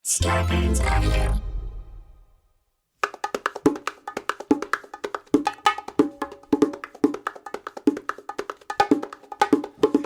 Scarpins Avenue.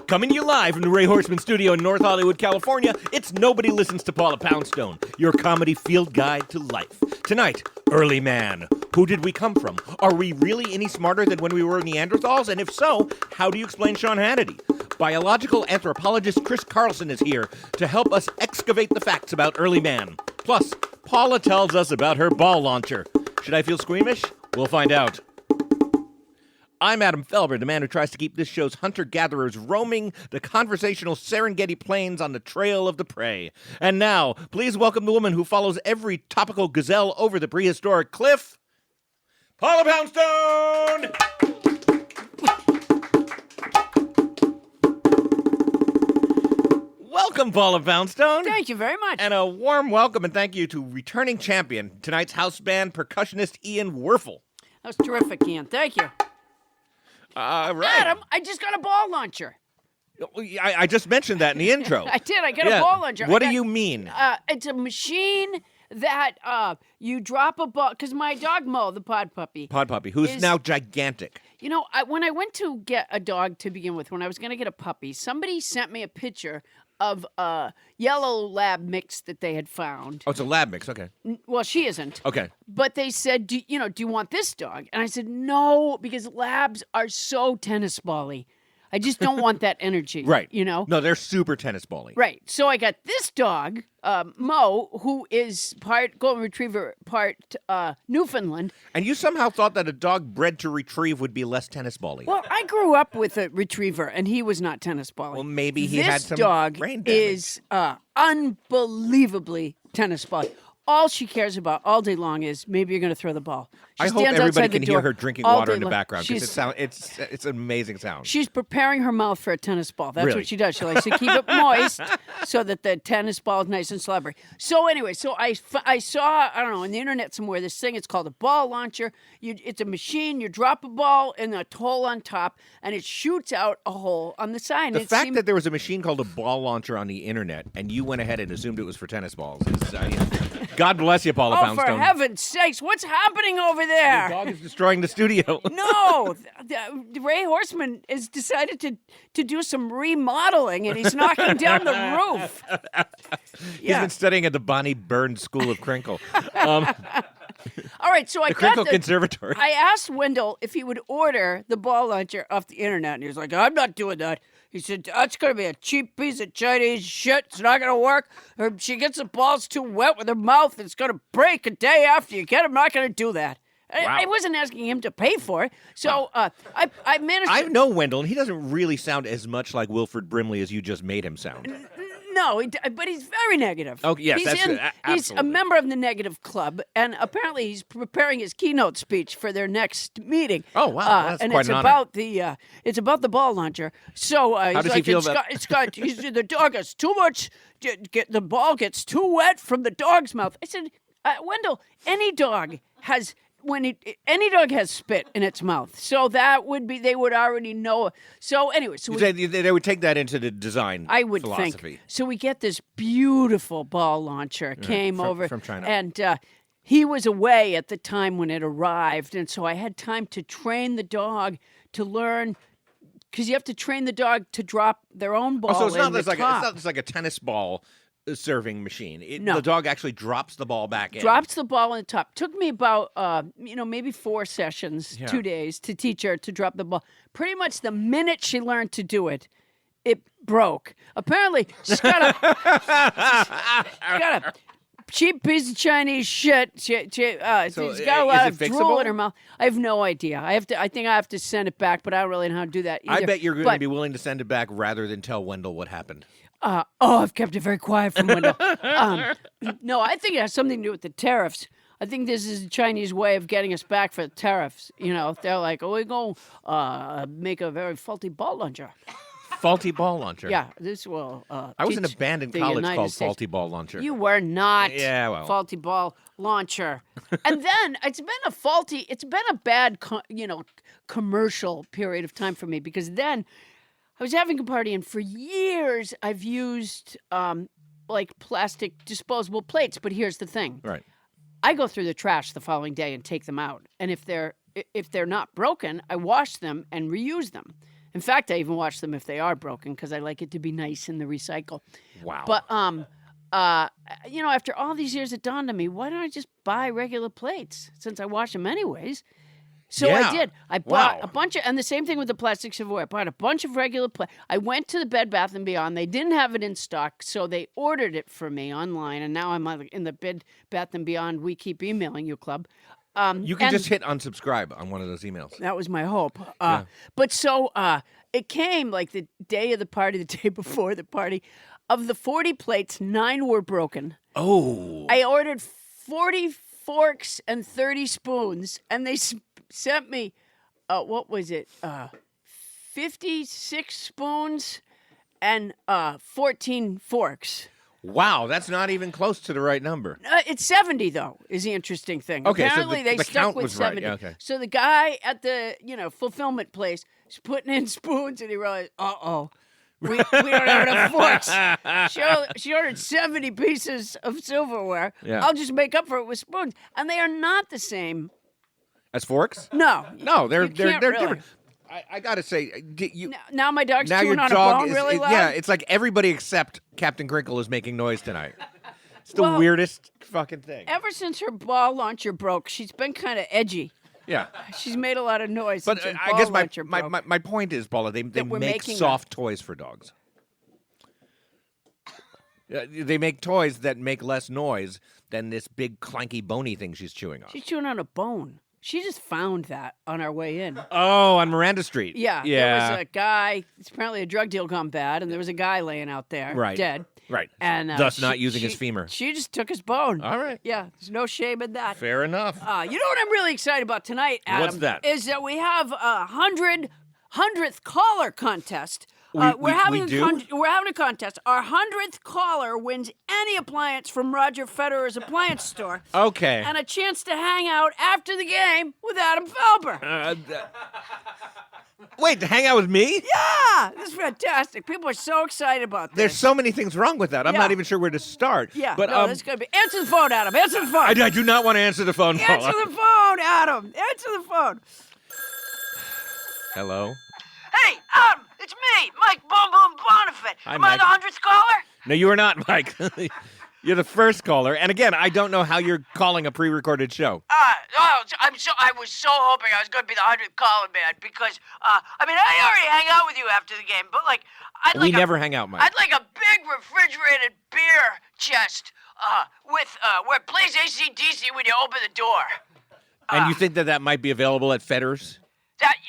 Coming to you live from the Ray Horseman Studio in North Hollywood, California, it's Nobody Listens to Paula Poundstone, your comedy field guide to life. Tonight, Early Man. Who did we come from? Are we really any smarter than when we were Neanderthals? And if so, how do you explain Sean Hannity? Biological anthropologist Kris Carlson is here to help us excavate the facts about Early Man. Plus, Paula tells us about her ball launcher. Should I feel squeamish? We'll find out. I'm Adam Felber, the man who tries to keep this show's hunter-gatherers roaming the conversational Serengeti plains on the trail of the prey. And now, please welcome the woman who follows every topical gazelle over the prehistoric cliff, Paula Poundstone! Welcome, Paula Poundstone. Thank you very much. And a warm welcome and thank you to returning champion, tonight's house band percussionist Ian Wurfl. That was terrific, Ian. Thank you. Right. Adam, I just got a ball launcher. I just mentioned that in the intro. I did. I got a ball launcher. What do you mean? It's a machine that you drop a ball. Because my dog Mo, the pod puppy, who's now gigantic. You know, when I went to get a dog to begin with, when I was going to get a puppy, somebody sent me a picture of a yellow lab mix that they had found. Oh, it's a lab mix. Okay. Well, she isn't. Okay. But they said, do you want this dog? And I said, no, because labs are so tennis ball-y. I just don't want that energy. Right. You know? No, they're super tennis ball-y. Right. So I got this dog, Mo, who is part golden retriever, part Newfoundland. And you somehow thought that a dog bred to retrieve would be less tennis ball-y. Well, I grew up with a retriever, and he was not tennis ball-y. Well, maybe he had some brain damage. This dog is unbelievably tennis ball-y. All she cares about all day long is maybe you're going to throw the ball. She I hope stands everybody outside the can hear door her drinking all water day in the long. background because it's an amazing sound. She's preparing her mouth for a tennis ball. That's Really? what she does. She likes to keep it moist so that the tennis ball is nice and slobbery. So anyway, I saw, I don't know, on the internet somewhere, this thing, it's called a ball launcher. It's a machine. You drop a ball in a hole on top, and it shoots out a hole on the side. The fact that there was a machine called a ball launcher on the internet, and you went ahead and assumed it was for tennis balls, is, God bless you, Paula Poundstone. Oh, for heaven's sakes, what's happening over there? The dog is destroying the studio. No, Ray Horseman has decided to do some remodeling, and he's knocking down the roof. He's been studying at the Bonnie Burns School of Crinkle. All right, so the Crinkle Conservatory. I asked Wendell if he would order the ball launcher off the internet, and he was like, I'm not doing that. He said, that's going to be a cheap piece of Chinese shit. It's not going to work. Or if she gets the balls too wet with her mouth, it's going to break a day after you get it. I'm not going to do that. Wow. I wasn't asking him to pay for it. So I managed to... I know Wendell, and he doesn't really sound as much like Wilford Brimley as you just made him sound. No, but he's very negative. Oh, yes, He's a member of the Negative Club, and apparently he's preparing his keynote speech for their next meeting. Oh, wow, that's and quite it's an about it's about the ball launcher. So How does he feel about? The dog has too much. The ball gets too wet from the dog's mouth. I said, Wendell, any dog has. Any dog has spit in its mouth, so that would be they would already know. So anyway, They would take that into the design. I would philosophy. think. So we get this beautiful ball launcher came over from China, and he was away at the time when it arrived, and so I had time to train the dog to learn. Because you have to train the dog to drop their own ball. So it's not it's not just like a tennis ball serving machine. No. The dog actually drops the ball back in. Drops the ball on the top. Took me about, maybe 4 sessions, 2 days to teach her to drop the ball. Pretty much the minute she learned to do it, it broke. Apparently, she's got a cheap piece of Chinese shit. She's got a lot of drool in her mouth. I have no idea. I think I have to send it back, but I don't really know how to do that either. I bet you're going to be willing to send it back rather than tell Wendell what happened. I've kept it very quiet from Wendell. No, I think it has something to do with the tariffs. I think this is a Chinese way of getting us back for the tariffs. You know, they're like, we're going to make a very faulty ball launcher. Faulty ball launcher? Yeah, this will I was in a band in college called Faulty Ball Launcher. You were not. Yeah, well. Faulty ball launcher. And then it's been a bad, commercial period of time for me because then I was having a party, and for years I've used like plastic disposable plates. But here's the thing. Right. I go through the trash the following day and take them out. And if they're not broken, I wash them and reuse them. In fact, I even wash them if they are broken because I like it to be nice in the recycle. Wow. But after all these years, it dawned on me, why don't I just buy regular plates since I wash them anyways? So Yeah. I did. I bought Wow. a bunch of, and the same thing with the plastic silverware. I bought a bunch of regular plates. I went to the Bed Bath & Beyond. They didn't have it in stock, so they ordered it for me online. And now I'm in the Bed Bath & Beyond We Keep Emailing You club. You can and just hit unsubscribe on one of those emails. that was my hope. Yeah. But so it came like the day of the party, the day before the party. Of the 40 plates, 9 were broken. Oh. I ordered 40 forks and 30 spoons, and they sent me, 56 spoons and 14 forks. Wow, that's not even close to the right number. It's 70 though. Is the interesting thing. Okay, so Apparently they the stuck count with was right. 70. Yeah, okay. So the guy at the fulfillment place is putting in spoons, and he realized, we don't have enough forks. She ordered 70 pieces of silverware. Yeah. I'll just make up for it with spoons, and they are not the same. As forks? No, No, they're you can't really. different. I gotta say, you. Now my dog's Now your chewing on a dog bone is really loud. yeah. It's like everybody except Captain Crinkle is making noise tonight. It's the Well, weirdest fucking thing. Ever since her ball launcher broke, she's been kind of edgy. Yeah. She's made a lot of noise. But since her I ball guess launcher broke. my point is, Paula, they we're make making soft toys for dogs. They make toys that make less noise than this big clanky bony thing she's chewing on. She's chewing on a bone. She just found that on our way in. Oh, on Miranda Street. Yeah. There was a guy. It's apparently a drug deal gone bad, and there was a guy laying out there, Right. dead. Right. And thus not using his femur. She just took his bone. All right. Yeah. There's no shame in that. Fair enough. You know what I'm really excited about tonight, Adam? What's that? Is that we have a 100th caller contest. We We're having do? we're having a contest. Our 100th caller wins any appliance from Roger Federer's appliance store. Okay. And a chance to hang out after the game with Adam Felber. Wait, to hang out with me? Yeah, this is fantastic. People are so excited about this. There's so many things wrong with that. I'm Yeah. not even sure where to start. Yeah, But no, this is gonna be. Answer the phone, Adam. Answer the phone. I do not want to answer the phone, Paula. Answer the phone, Adam. Answer the phone. Hello. Hey, Adam, it's me, Mike Boom Boom Bonifant. Hi, Am I Mike. the 100th caller? No, you are not, Mike. You're the first caller. And again, I don't know how you're calling a pre-recorded show. I was so hoping I was going to be the 100th caller, man, because I already hang out with you after the game, but We never hang out, Mike. I'd like a big refrigerated beer chest where it plays AC/DC when you open the door. And you think that might be available at Federer's?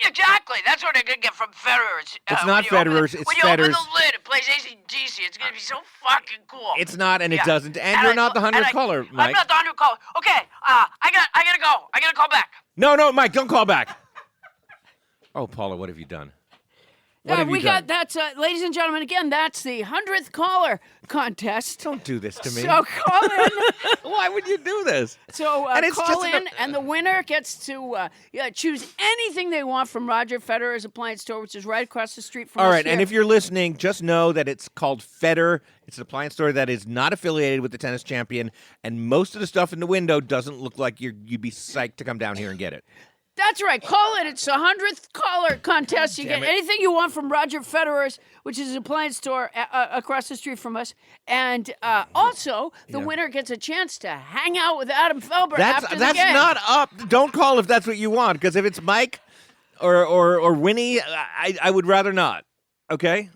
Exactly. That's what I could get from Federer's. It's not Federer's, it's when you open Federer's. the lid, it plays AC/DC. It's going to be so fucking cool. It's not, and it Yeah. doesn't. And you're not the 100th caller, Mike. I'm not the 100th caller. Okay, I gotta go. I gotta call back. No, Mike, don't call back. Oh, Paula, what have you done? What have you done? That's, ladies and gentlemen, again, that's the 100th caller contest. Don't do this to me. So call in. Why would you do this? So And it's call just in, and the winner gets to choose anything they want from Roger Federer's appliance store, which is right across the street from us All right, here. and if you're listening, just know that it's called Federer. It's an appliance store that is not affiliated with the tennis champion, and most of the stuff in the window doesn't look like you'd be psyched to come down here and get it. That's right. Call it. It's a 100th caller contest. You Damn get it. anything you want from Roger Federer's, which is an appliance store across the street from us. And also, the winner gets a chance to hang out with Adam Felber after the That's game. not up. Don't call if that's what you want, because if it's Mike or Winnie, I would rather not. Okay?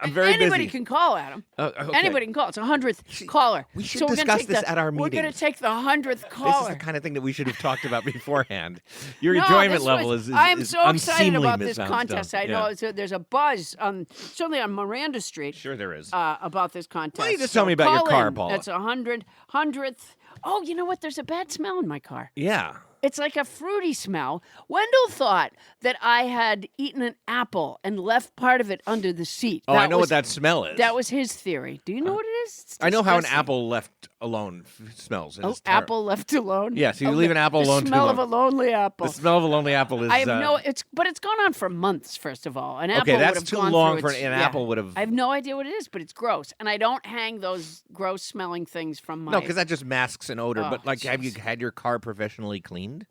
I'm very Anybody busy. can call, Adam. Okay. Anybody can call. It's a 100th caller. we should So we're gonna discuss take this the- at our We're going to meetings. take the 100th This caller. is the kind of thing that we should have talked about beforehand. Your No, enjoyment this level was- is I am is so excited unseemly, about Miss this Poundstone. contest. I Yeah. know there's a buzz, certainly on Miranda Street. Sure there is. About this contest. Why don't you just tell me about your call car, in. Paula? That's 100th. Oh, you know what? There's a bad smell in my car. Yeah. It's like a fruity smell. Wendell thought that I had eaten an apple and left part of it under the seat. Oh, I know what that smell is. That was his theory. Do you know what it is? It's I know how an disgusting. apple left alone smells. And Oh, it's terrible. apple left alone. Yes, you leave an apple alone The too smell long. of a lonely apple. The smell of a lonely apple is. I have but it's gone on for months. First of all, an apple Okay, would that's have too gone long through for its- an yeah. apple would have. I have no idea what it is, but it's gross, and I don't hang those gross smelling things from my. No, because that just masks an odor. Oh, but like, have you jeez. had your car professionally cleaned?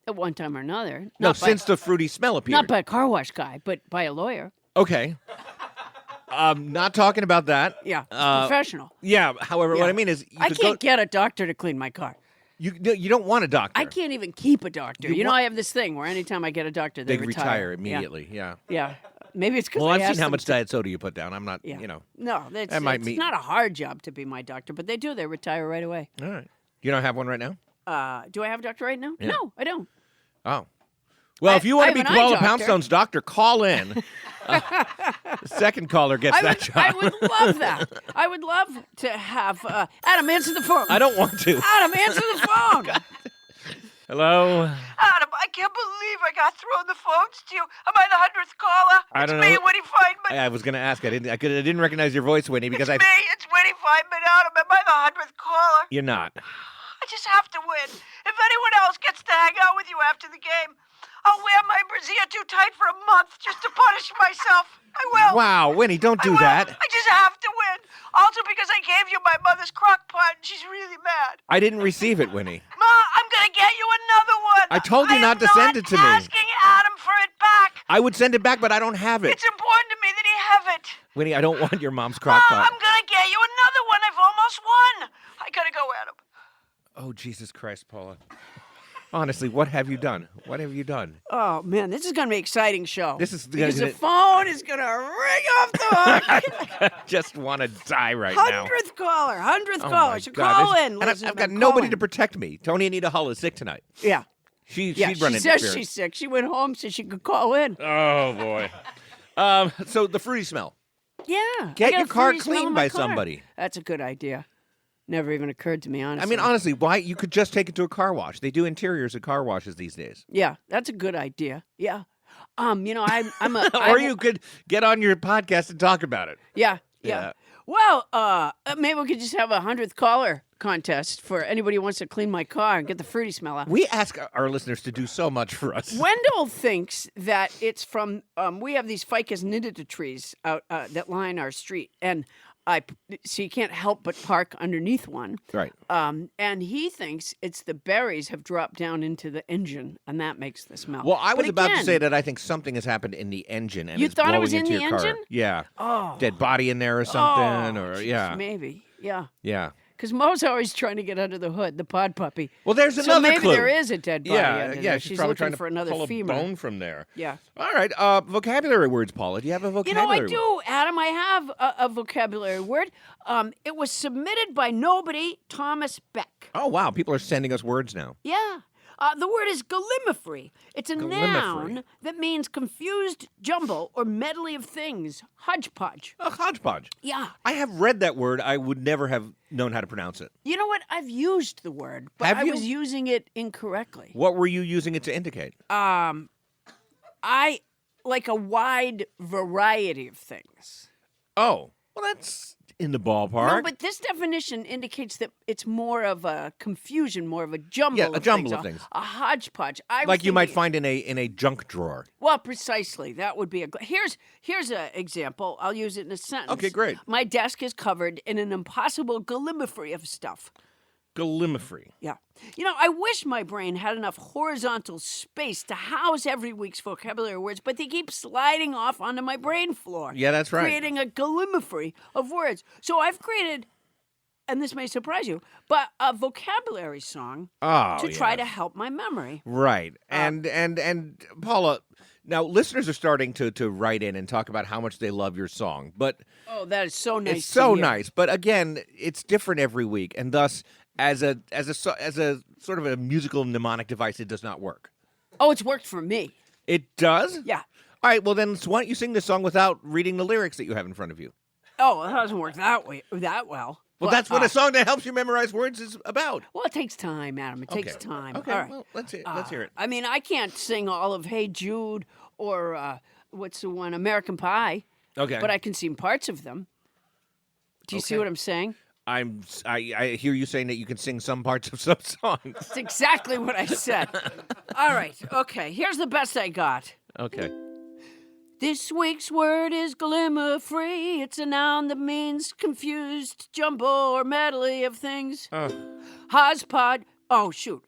At one time or another. No, Not by- since the fruity smell appeared. not by a car wash guy, but by a lawyer. Okay. Not talking about that. Yeah, it's professional. Yeah. However, Yeah. what I mean is, you I could can't get a doctor to clean my car. You don't want a doctor. I can't even keep a doctor. You You know, want- I have this thing where anytime I get a doctor, they retire Yeah. immediately. Yeah. Yeah. Maybe it's because Well, I've seen how much diet soda you put down. I'm not. Yeah. You know. No, it's, That might it's mean- not a hard job to be my doctor, but they do. They retire right away. All right. You don't have one right now. Do I have a doctor right now? Yeah. No, I don't. Oh. Well, if you want I to be have an eye Paula doctor. Poundstone's doctor, call in. The second caller gets that job. I would love that. I would love to have Adam answer the phone. I don't want to. Adam, answer the phone. Hello. Adam, I can't believe I got thrown the phones to you. Am I the 100th caller? I don't It's me, know. Winnie Feynman. I was going to ask. I didn't recognize your voice, Winnie, because It's me. It's Winnie Feynman. Adam, am I the 100th caller? You're not. I just have to win. If anyone else gets to hang out with you after the game, I'll wear my brassiere too tight for a month just to punish myself. I will. Wow, Winnie, don't I do will. that. I just have to win. Also because I gave you my mother's crock pot and she's really mad. I didn't receive it, Winnie. Ma, I'm going to get you another one. I told you am not to send it to me. I'm asking Adam for it back. I would send it back, but I don't have it. It's important to me that he have it. Winnie, I don't want your mom's crock Ma, pot. I'm going to get you another one. I've almost won. I got to go, Adam. Oh, Jesus Christ, Paula. Honestly, what have you done? What have you done? Oh man, this is going to be an exciting show. This is because gonna- the phone is going to ring off the hook. I just want to die right now. 100th caller, 100th Oh caller. my So God, call this- in. And listen, I've got call nobody in. to protect me. Tony Anita Hull is sick tonight. Yeah. She'd Yeah, run she interference. says she's sick. She went home so she could call in. Oh, boy. So the fruity smell. Yeah. Get I got your a car fruity smell in cleaned my by car. somebody. That's a good idea. Never even occurred to me, honestly. I mean, honestly, why? You could just take it to a car wash. They do interiors at car washes these days. Yeah, that's a good idea. Yeah. You know, I'm a. Or you could get on your podcast and talk about it. Yeah. Yeah. Well, maybe we could just have a 100th caller contest for anybody who wants to clean my car and get the fruity smell out. We ask our listeners to do so much for us. Wendell thinks that it's from. We have these ficus nidida trees out that line our street, and so you can't help but park underneath one. Right. And he thinks it's the berries have dropped down into the engine, and that makes the smell. Well, I was But about to again, say that I think something has happened in the engine, and You it's thought it blowing was in into the your car. engine? Yeah. Oh. Dead body in there or something, or geez, yeah, maybe, yeah. yeah. Because Mo's always trying to get under the hood, the pod puppy. Well, there's So another maybe clue. there is a dead body Yeah, under yeah. there. She's She's probably looking trying to for another pull a femur. bone from there. Yeah. All right. Vocabulary words, Paula. Do you have a You know, vocabulary? I do, Adam. I have a vocabulary word. It was submitted by nobody, Thomas Beck. Oh wow, people are sending us words now. Yeah. The word is gallimaphry. It's a noun that means confused jumble or medley of things, hodgepodge. A hodgepodge. Yeah. I have read that word. I would never have known how to pronounce it. You know what? I've used the word, but Have I you? was using it incorrectly. What were you using it to indicate? I like a wide variety of things. Oh, well, that's in the ballpark. No, but this definition indicates that it's more of a confusion, more of a jumble. Yeah, a of jumble things, of things. A hodgepodge. I was like you might thinking- find in a junk drawer. Well, precisely. That would be a. Here's an example. I'll use it in a sentence. Okay, great. My desk is covered in an impossible gallimaphry of stuff. Gallimaphry. Yeah. You know, I wish my brain had enough horizontal space to house every week's vocabulary words, but they keep sliding off onto my brain floor. Yeah, that's right. Creating a gallimaphry of words. So I've created, and this may surprise you, but a vocabulary song to try yes. to help my memory. Right. And Paula, now listeners are starting to write in and talk about how much they love your song, but Oh, that is so nice. it's to so hear. nice. But again, it's different every week, and thus as a sort of a musical mnemonic device, it does not work. Oh, it's worked for me. It does? Yeah. All right, well then why don't you sing this song without reading the lyrics that you have in front of you? Oh, it doesn't work that well. Well, But, that's what a song that helps you memorize words is about. Well, it takes time, Adam. It takes Okay. time. Okay, All right. well, let's hear it. I mean, I can't sing all of Hey Jude or what's the one, American Pie. Okay. But I can sing parts of them. Do you see Okay. what I'm saying? I hear you saying that you can sing some parts of some songs. That's exactly what I said. All right. Okay. Here's the best I got. Okay. This week's word is glimmer-free. It's a noun that means confused, jumble, or medley of things. Hodgepodge. Oh, shoot.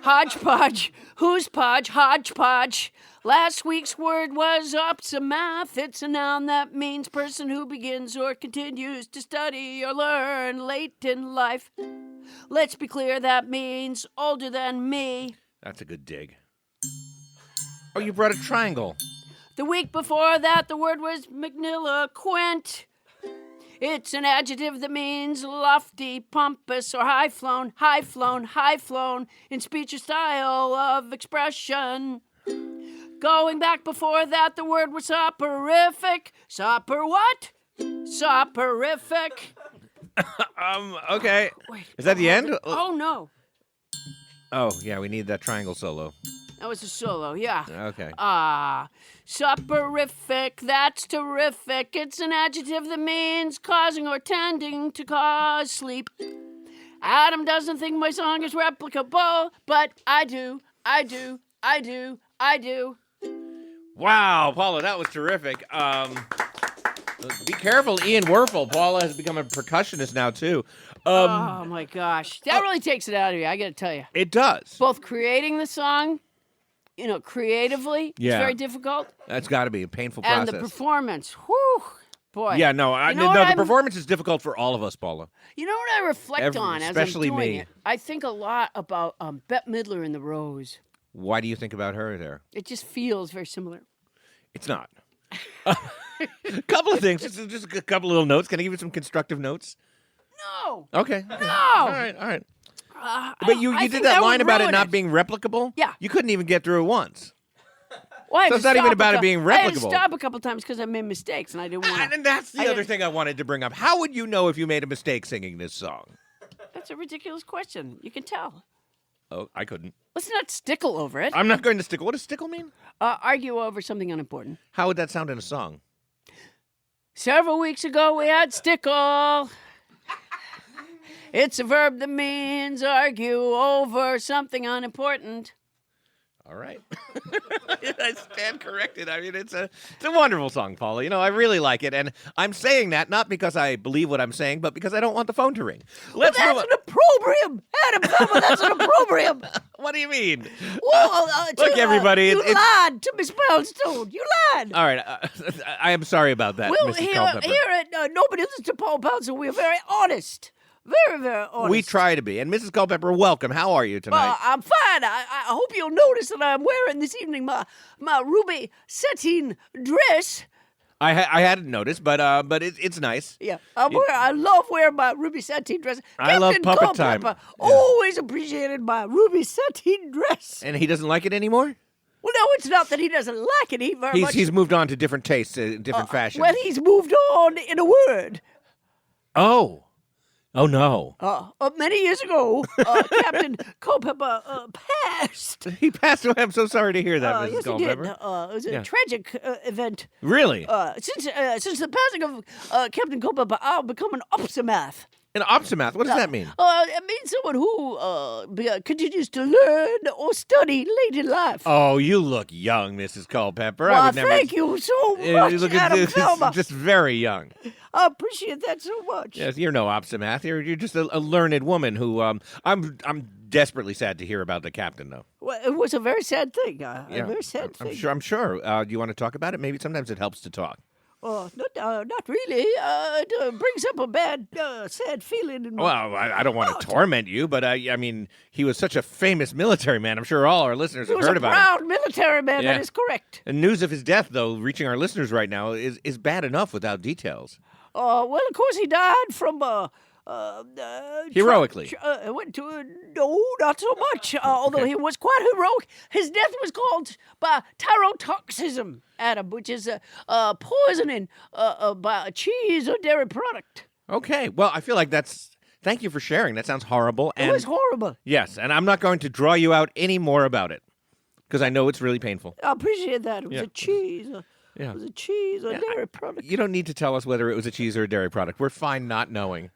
Hodgepodge. Who's podge? Hodgepodge. Last week's word was opsimath. It's a noun that means person who begins or continues to study or learn late in life. Let's be clear, that means older than me. That's a good dig. Oh, you brought a triangle. The week before that, the word was magniloquent. It's an adjective that means lofty, pompous, or high-flown, high-flown, high-flown in speech or style of expression. Going back before that, the word was soporific. Sopor what? Soporific. Okay. Wait. Is that the end? Oh, no. Oh, yeah, we need that triangle solo. That was a solo, yeah. Okay. Soporific, that's terrific. It's an adjective that means causing or tending to cause sleep. Adam doesn't think my song is replicable, but I do. Wow, Paula, that was terrific. Be careful, Ian Wurfl. Paula has become a percussionist now, too. Oh, my gosh. That really takes it out of you, I got to tell you. It does. Both creating the song, creatively, Yeah. it's very difficult. That's got to be a painful And process. the performance, whew, boy. Yeah, no, You know what the I'm- performance is difficult for all of us, Paula. You know what I reflect on as I'm especially doing me. it? I think a lot about Bette Midler in The Rose. Why do you think about her there? It just feels very similar. It's not. A couple of things. Just a couple little notes. Can I give you some constructive notes? No. Okay. No. All right. But you I did think that would line about it ruin not being replicable? Yeah. You couldn't even get through it once. Well, I had So to it's not even stop about it being I had to replicable. stop a couple times because I made mistakes and I didn't want And that's the I other didn't- thing I wanted to bring up. How would you know if you made a mistake singing this song? That's a ridiculous question. You can tell. Oh, I couldn't. Let's not stickle over it. I'm not going to stickle. What does stickle mean? Argue over something unimportant. How would that sound in a song? Several weeks ago, we had stickle. It's a verb that means argue over something unimportant. All right. I stand corrected. I mean, it's a wonderful song, Paula. I really like it. And I'm saying that not because I believe what I'm saying, but because I don't want the phone to ring. Let's That's move an opprobrium. Adam Feldman, that's an opprobrium. on. What do you mean? Well, Look, everybody, you it's- lied to Miss Poundstone. You lied. All right. I am sorry about that, Well, Mrs. Culpepper. here at Nobody Listens to Paul Poundstone, we are very honest. Very, very honest. We try to be. And Mrs. Culpepper, welcome. How are you tonight? I'm fine. I hope you'll notice that I'm wearing this evening my ruby sateen dress. I hadn't noticed, but it's nice. Yeah, I love wearing my ruby sateen dress. I love Captain puppet time. Culpepper Yeah. always appreciated my ruby sateen dress. And he doesn't like it anymore? Well, no, it's not that he doesn't like it. He very much. He's moved on to different tastes, different fashions. Well, he's moved on in a word. Oh no. Many years ago, Captain Culpepper passed. He passed away. I'm so sorry to hear that, Mrs. Yes, he did. Culpepper. It was a Yeah. tragic event. Really? Since the passing of Captain Culpepper, I've become an opsimath. An opsimath. What does that mean? It means someone who continues to learn or study late in life. Oh, you look young, Mrs. Culpepper. I Well, would never. thank you so You much, look Adam Feldman. just very young. I appreciate that so much. Yes, you're no opsimath. You're just a learned woman who. I'm desperately sad to hear about the captain, though. Well, it was a very sad thing. A very sad I'm thing. sure. I'm sure. Do you want to talk about it? Maybe sometimes it helps to talk. Not really. It brings up a bad, sad feeling. In my... Well, I don't want to torment you, but I mean, he was such a famous military man. I'm sure all our listeners He have was heard a about him. proud military man. Yeah. That is correct. And news of his death, though, reaching our listeners right now is bad enough without details. Well, of course, he died from Heroically. Went to no, not so much. Although he was quite heroic. His death was caused by tyrotoxism, Adam, which is poisoning by a cheese or dairy product. Okay. Well, I feel like that's. Thank you for sharing. That sounds horrible. It was horrible. Yes, and I'm not going to draw you out any more about it because I know it's really painful. I appreciate that. It was Yeah. a cheese. Yeah. It was a cheese or dairy product. You don't need to tell us whether it was a cheese or a dairy product. We're fine not knowing.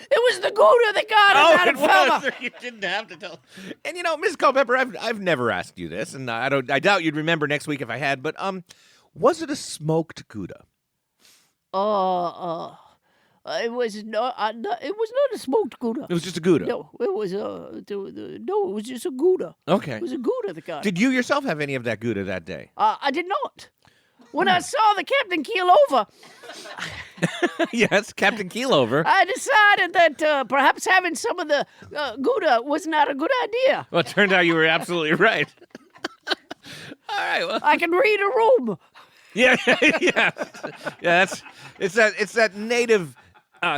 It was the Gouda that got him, it was. You didn't have to tell. And Ms. Culpepper, I've never asked you this, and I doubt you'd remember next week if I had. But was it a smoked Gouda? It was not. It was not a smoked Gouda. It was just a Gouda. No, it was it was just a Gouda. Okay. It was a Gouda that got him. Did you yourself have any of that Gouda that day? I did not. When I saw the Captain Keel over, Yes, Captain Keelover. I decided that perhaps having some of the Gouda was not a good idea. Well, it turned out you were absolutely right. All right. Well, I can read a room. yeah. It's that native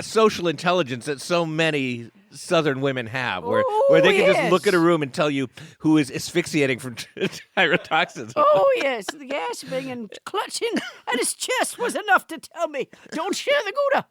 social intelligence that so many Southern women have, where they can just look at a room and tell you who is asphyxiating from tyrotoxins. Oh, yes, the gasping and clutching at his chest was enough to tell me, don't share the Gouda.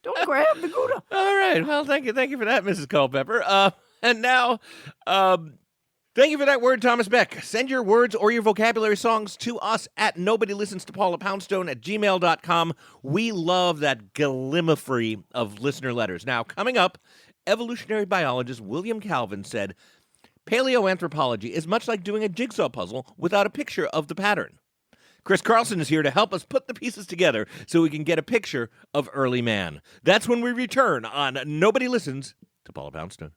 Don't grab the Gouda. All right. Well, thank you for that, Mrs. Culpepper. And now, thank you for that word, Thomas Beck. Send your words or your vocabulary songs to us at nobodylistenstopaulapoundstone@gmail.com. We love that gallimiphry of listener letters. Now, coming up, evolutionary biologist William Calvin said, paleoanthropology is much like doing a jigsaw puzzle without a picture of the pattern. Kris Carlson is here to help us put the pieces together so we can get a picture of early man. That's when we return on Nobody Listens to Paula Poundstone.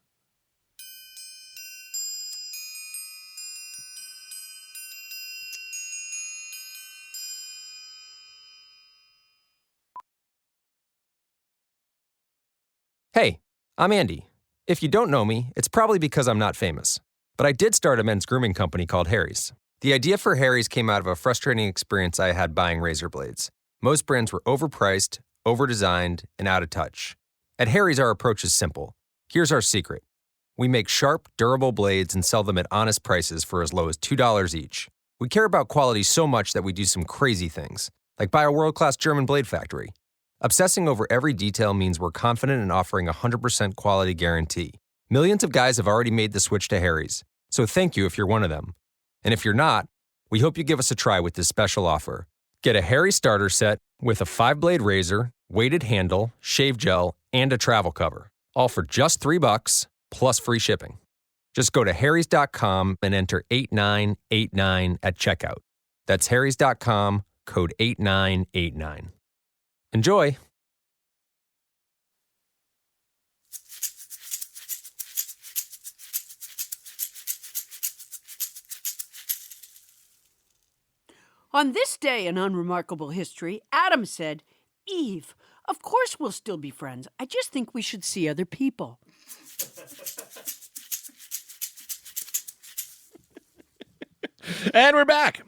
Hey, I'm Andy. If you don't know me, it's probably because I'm not famous. But I did start a men's grooming company called Harry's. The idea for Harry's came out of a frustrating experience I had buying razor blades. Most brands were overpriced, overdesigned, and out of touch. At Harry's, our approach is simple. Here's our secret. We make sharp, durable blades and sell them at honest prices for as low as $2 each. We care about quality so much that we do some crazy things, like buy a world-class German blade factory. Obsessing over every detail means we're confident in offering a 100% quality guarantee. Millions of guys have already made the switch to Harry's, so thank you if you're one of them. And if you're not, we hope you give us a try with this special offer. Get a Harry starter set with a 5-blade razor, weighted handle, shave gel, and a travel cover, all for just $3 plus free shipping. Just go to harrys.com and enter 8989 at checkout. That's harrys.com, code 8989. Enjoy. On this day in unremarkable history, Adam said, Eve, of course we'll still be friends. I just think we should see other people. And we're back.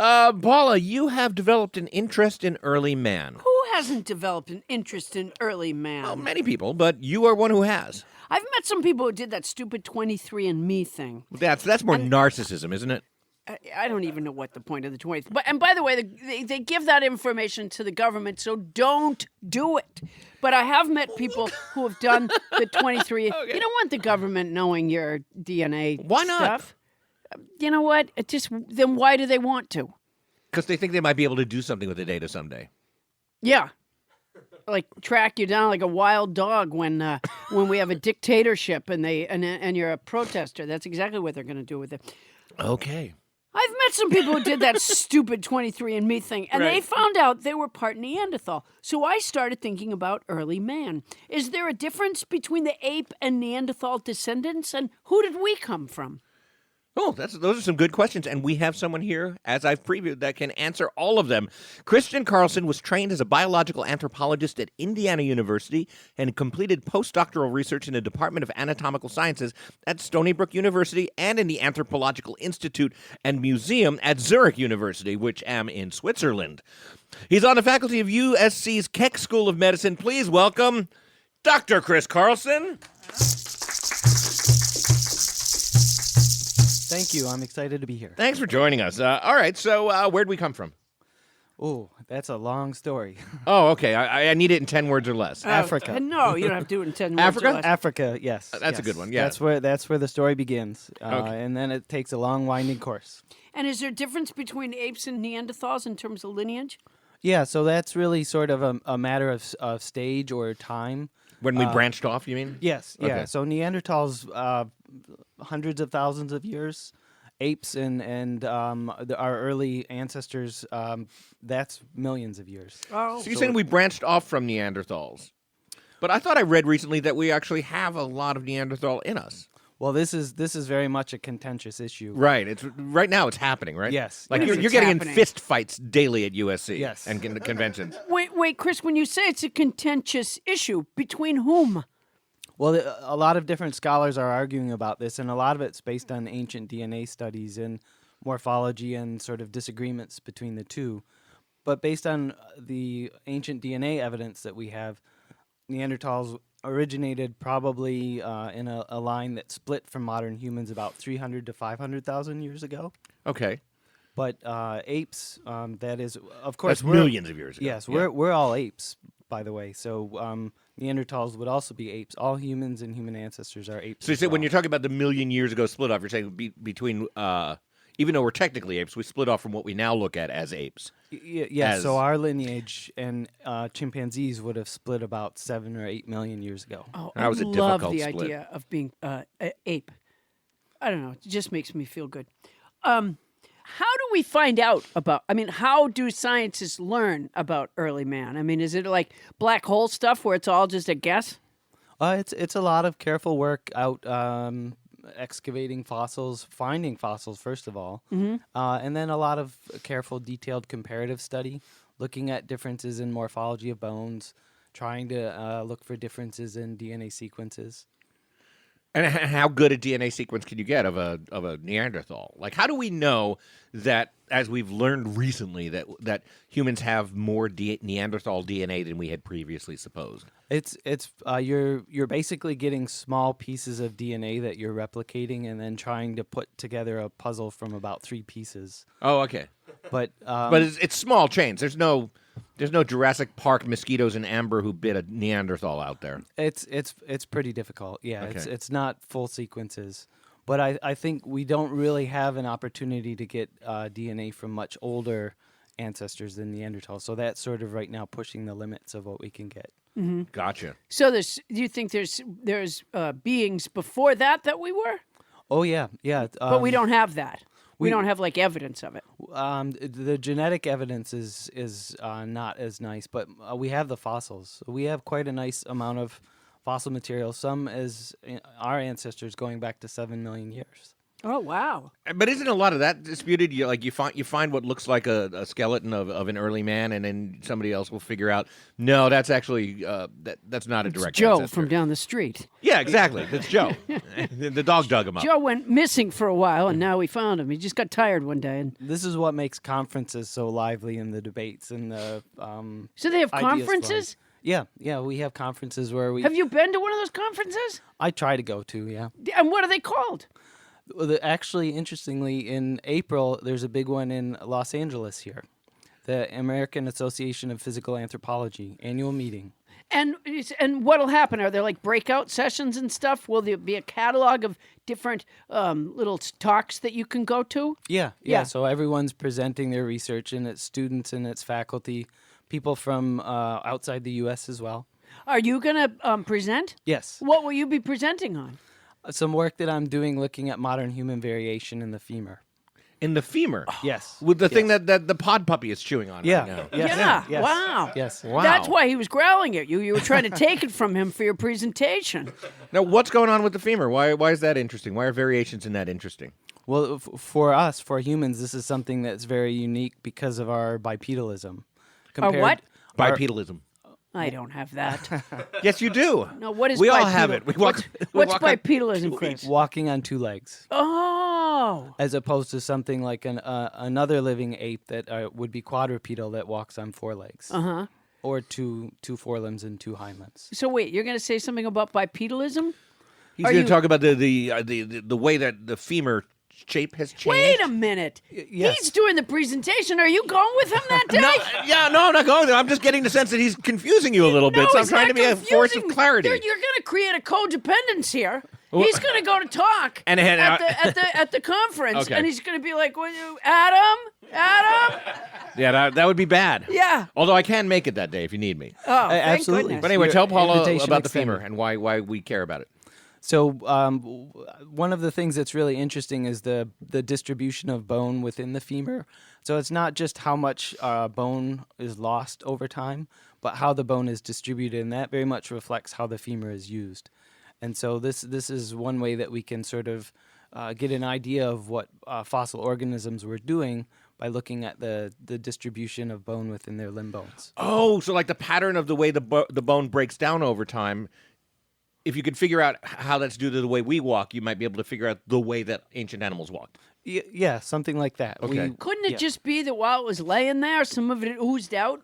Paula, you have developed an interest in early man. Who hasn't developed an interest in early man? Well, many people, but you are one who has. I've met some people who did that stupid 23andMe thing. That's more narcissism, isn't it? I don't even know what the point of the 20th. And by the way, they give that information to the government, so don't do it. But I have met people who have done the 23. Okay. You don't want the government knowing your DNA Why not? stuff. You know what? Then why do they want to? Because they think they might be able to do something with the data someday. Yeah. Like track you down like a wild dog when we have a dictatorship and you're a protester. That's exactly what they're going to do with it. Okay. I've met some people who did that stupid 23andMe thing, and they found out they were part Neanderthal. So I started thinking about early man. Is there a difference between the ape and Neanderthal descendants, and who did we come from? Oh, those are some good questions, and we have someone here, as I've previewed, that can answer all of them. Kris Carlson was trained as a biological anthropologist at Indiana University and completed postdoctoral research in the Department of Anatomical Sciences at Stony Brook University and in the Anthropological Institute and Museum at Zurich University, which am in Switzerland. He's on the faculty of USC's Keck School of Medicine. Please welcome Dr. Kris Carlson. Thank you. I'm excited to be here. Thanks for joining us. All right, so where'd we come from? Oh, that's a long story. Oh, okay. I need it in 10 words or less. Africa. No, you don't have to do it in 10 words. Africa? or less. Africa, yes. That's a good one, yeah. That's where the story begins. Okay. And then it takes a long, winding course. And is there a difference between apes and Neanderthals in terms of lineage? Yeah, so that's really sort of a matter of stage or time. When we branched off, you mean? Yes, yeah. Okay. So Neanderthals, hundreds of thousands of years. Apes and our early ancestors, that's millions of years. Oh. So you're saying we branched off from Neanderthals. But I thought I read recently that we actually have a lot of Neanderthal in us. Well, this is very much a contentious issue. Right. Right now it's happening, right? Yes. Like What do you you're mean it's getting happening? in fist fights daily at USC. Yes. And the conventions. Wait, Kris, when you say it's a contentious issue, between whom? Well, a lot of different scholars are arguing about this, and a lot of it's based on ancient DNA studies and morphology and sort of disagreements between the two. But based on the ancient DNA evidence that we have, Neanderthals originated probably in a line that split from modern humans about 300 to 500,000 years ago. Okay. But apes, that is, of course, That's millions of years ago. Yes, Yeah. we're all apes, by the way. So Neanderthals would also be apes. All humans and human ancestors are apes. So you as say when well. you're talking about the million years ago split off, you're saying between, even though we're technically apes, we split off from what we now look at as apes. Yes, as- so our lineage and chimpanzees would have split about 7 or 8 million years ago. Oh, That was I a love difficult the split. idea of being ape. I don't know. It just makes me feel good. How do we find out about? I mean, how do scientists learn about early man? I mean, is it like black hole stuff where it's all just a guess? It's a lot of careful work out excavating fossils, finding fossils first of all, and then a lot of careful, detailed comparative study, looking at differences in morphology of bones, trying to look for differences in DNA sequences. And how good a DNA sequence can you get of a Neanderthal? Like, how do we know that, as we've learned recently, that humans have more Neanderthal DNA than we had previously supposed? It's you're basically getting small pieces of DNA that you're replicating and then trying to put together a puzzle from about 3 pieces. Oh, okay. But It's small chains. There's no Jurassic Park mosquitoes in amber who bit a Neanderthal out there. it's pretty difficult. Yeah, Okay. it's not full sequences. But I think we don't really have an opportunity to get DNA from much older ancestors than Neanderthals. So that's sort of right now pushing the limits of what we can get. Gotcha. So do you think there's beings before that we were, Oh yeah, yeah. but we don't have that. We don't have like evidence of it. The genetic evidence is not as nice, but we have the fossils. We have quite a nice amount of fossil material. Some as our ancestors going back to 7 million years. Oh wow! But isn't a lot of that disputed? You find what looks like a skeleton of an early man, and then somebody else will figure out, no, that's actually that's not a direct Joe ancestor. from down the street. Yeah, exactly. It's Joe. The dog dug him up. Joe went missing for a while, and now we found him. He just got tired one day, and This is what makes conferences so lively in the debates and the so they have ideas conferences. flying. Yeah, we have conferences where we. Have you been to one of those conferences? I try to go to. Yeah. And what are they called? Well, actually, interestingly, in April there's a big one in Los Angeles here, the American Association of Physical Anthropology annual meeting. And what'll happen? Are there like breakout sessions and stuff? Will there be a catalog of different little talks that you can go to? Yeah. Yeah. So everyone's presenting their research, and it's students and it's faculty, people from outside the U.S. as well. Are you gonna present? Yes. What will you be presenting on? Some work that I'm doing looking at modern human variation in the femur. In the femur. Yes. With the thing Yes. that the pod puppy is chewing on Yeah. right now. Yes. Yeah. Yes. Wow. Yes. Wow. That's why he was growling at you. You were trying to take it from him for your presentation. Now, what's going on with the femur? Why is that interesting? Why are variations in that interesting? Well, for us, for humans, this is something that's very unique because of our bipedalism. what? Bipedalism. I don't have that. Yes, you do. No, what is We all bipedal- have it. We walk. What's we walk on bipedalism, two Kris? feet. Walking on 2 legs, Oh. as opposed to something like another living ape that would be quadrupedal that walks on 4 legs. Uh-huh. Or two forelimbs and 2 hind limbs. So wait, you're going to say something about bipedalism? He's Are going you- to talk about the way that the femur shape has changed. Wait a minute. yes. He's doing the presentation. Are you going with him that day? No, I'm not going there. I'm just getting the sense that he's confusing you a little bit. So I'm he's trying not to be a force of confusing. clarity. You're going to create a codependence here. He's going to go to talk And- at the conference, Okay. and he's going to be like, well, Adam, Adam? Yeah, that would be bad. Yeah. Although I can make it that day if you need me. Oh, thank absolutely. goodness. But anyway, Your tell Paula invitation about the extended. femur and why we care about it. So one of the things that's really interesting is the distribution of bone within the femur. So it's not just how much bone is lost over time, but how the bone is distributed, and that very much reflects how the femur is used. And so this is one way that we can sort of get an idea of what fossil organisms were doing by looking at the distribution of bone within their limb bones. Oh, so like the pattern of the way the bone breaks down over time. If you could figure out how that's due to the way we walk, you might be able to figure out the way that ancient animals walked. Yeah, something like that. Okay. Couldn't it just be that while it was laying there, some of it oozed out?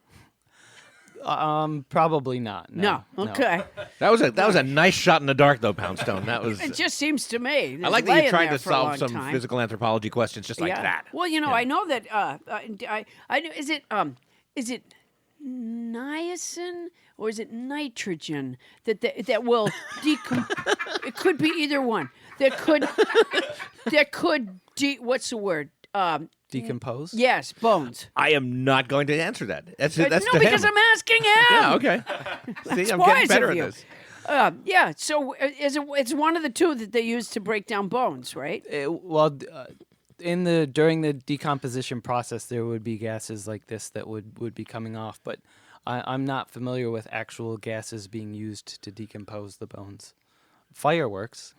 Probably not. No. Okay. That was a nice shot in the dark, though, Poundstone. That was. It just seems to me. I like that you're laying trying there to for a long solve some time. physical anthropology questions just like that. Well, I know that. I know. Is it niacin or is it nitrogen that will decompose? It could be either one. What's the word? Decompose? Yes, bones. I am not going to answer that. That's No, to because him. I'm asking him. Yeah, okay. See, I'm wise getting better of at you. this. Yeah. So it's one of the two that they use to break down bones, right? During the decomposition process, there would be gases like this that would be coming off, but I'm not familiar with actual gases being used to decompose the bones. Fireworks,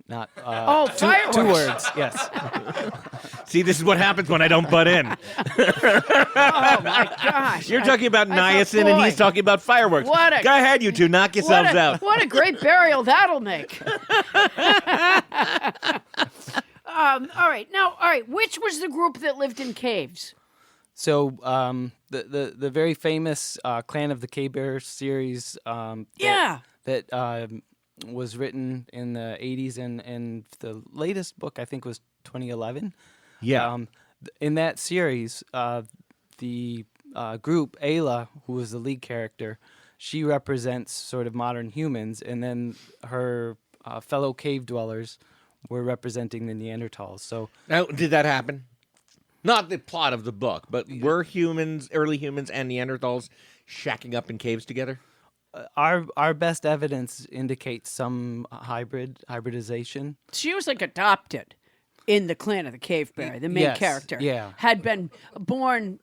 not fireworks. two words. Yes. See, this is what happens when I don't butt in. Oh my gosh! You're talking about I thought, niacin, and boy, he's talking about fireworks. What a- Go ahead, you two, knock yourselves out. What a great burial that'll make. All right. Which was the group that lived in caves? So the very famous Clan of the Cave Bear series. That was written in the 80s, and the latest book I think was 2011. Yeah. In that series, the group Ayla, who was the lead character, she represents sort of modern humans, and then her fellow cave dwellers were representing the Neanderthals. So Now, did that happen? Not the plot of the book, but were early humans and Neanderthals shacking up in caves together? our best evidence indicates some hybridization. She was like adopted in the Clan of the Cave Bear. The main Yes, character had been born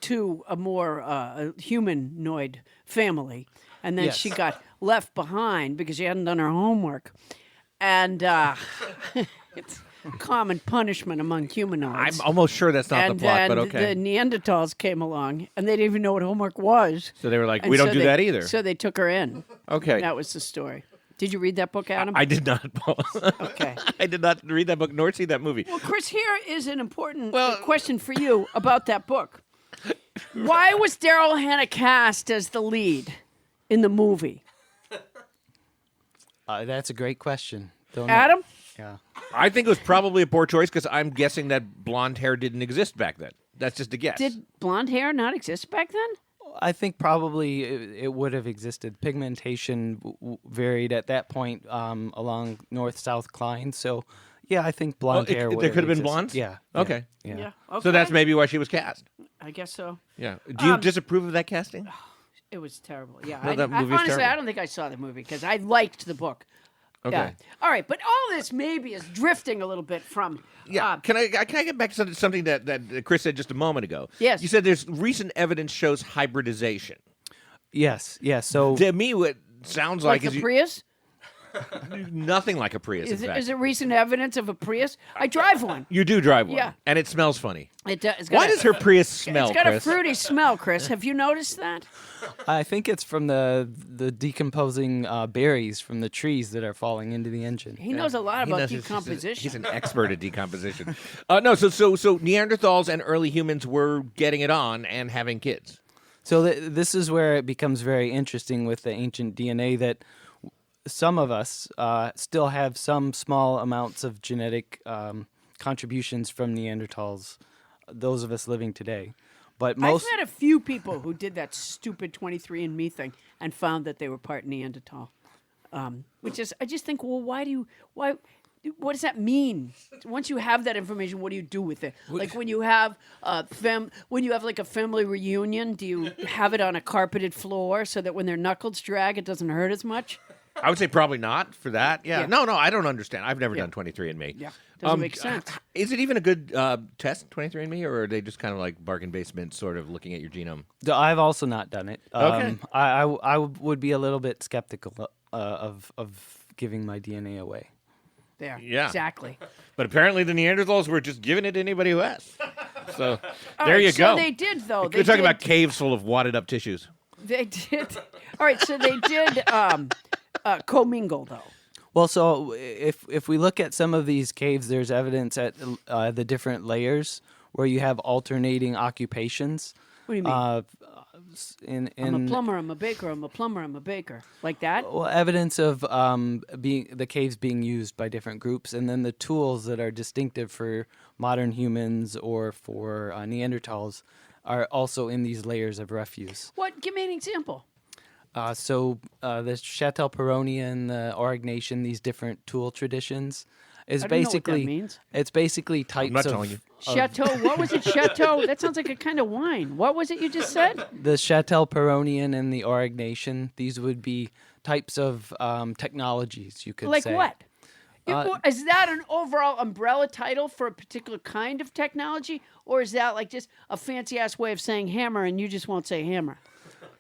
to a more humanoid family, and then Yes. she got left behind because she hadn't done her homework. And it's common punishment among humanoids. I'm almost sure that's not and the plot, then but okay. the Neanderthals came along, and they didn't even know what homework was. So they were like, And we don't so do that either. So they took her in. Okay. That was the story. Did you read that book, Adam? I did not. Okay. I did not read that book nor see that movie. Well, Kris, here is an important question for you about that book. Why was Daryl Hannah cast as the lead in the movie? That's a great question. Don't know. Adam? Yeah. I think it was probably a poor choice because I'm guessing that blonde hair didn't exist back then. That's just a guess. Did blonde hair not exist back then? I think probably it would have existed. Pigmentation varied at that point along north-south Klein. So, yeah, I think blonde hair would there have could have been existed. blondes? Yeah. Okay. Yeah. Okay. So that's maybe why she was cast. I guess so. Yeah. Do you disapprove of that casting? It was terrible. Yeah. No, that movie was honestly, terrible. I don't think I saw the movie because I liked the book. Okay. Yeah. All right, but all this maybe is drifting a little bit from. Yeah. Can I get back to something that Kris said just a moment ago? Yes. You said there's recent evidence shows hybridization. Yes. So To me, what sounds like like the is Prius? nothing like a Prius. Is in fact. it recent evidence of a Prius? I drive one. You do drive one. Yeah. And it smells funny. It does. Why does her Prius smell, It's got Kris? a fruity smell, Kris. Have you noticed that? I think it's from the decomposing berries from the trees that are falling into the engine. He knows a lot He about knows decomposition. He's an expert at decomposition. No, so Neanderthals and early humans were getting it on and having kids. So this is where it becomes very interesting with the ancient DNA that some of us still have some small amounts of genetic contributions from Neanderthals, those of us living today. But most I've met a few people who did that stupid 23andMe thing and found that they were part Neanderthal. Which is, I just think, well, why what does that mean? Once you have that information, what do you do with it? Like when you have like a family reunion, do you have it on a carpeted floor so that when their knuckles drag, it doesn't hurt as much? I would say probably not for that. Yeah. Yeah. No, I don't understand. I've never done 23andMe. Yeah, doesn't make sense. Is it even a good test, 23andMe, or are they just kind of like bargain basement, sort of looking at your genome? I've also not done it. Okay. I would be a little bit skeptical of giving my DNA away. There, Yeah. exactly. But apparently the Neanderthals were just giving it to anybody who asked. So All there right, you so go. they did, though. We're They talking did- about caves full of wadded up tissues. They did. All right, so they did commingle, though. Well, so if we look at some of these caves, there's evidence at the different layers where you have alternating occupations. What do you mean? In I'm a plumber, I'm a baker, I'm a plumber, I'm a baker. Like that? Well, evidence of the caves being used by different groups, and then the tools that are distinctive for modern humans or for Neanderthals are also in these layers of refuse. What? Give me an example. So the Châtel-Perronian and the Aurignacian, these different tool traditions, is I don't know what that basically means. it's basically types not of telling you. Chateau. What was it? Chateau. That sounds like a kind of wine. What was it you just said? the Châtel-Perronian and the Aurignacian. These would be types of technologies, you could Like say. what? Is that an overall umbrella title for a particular kind of technology, or is that like just a fancy ass way of saying hammer, and you just won't say hammer?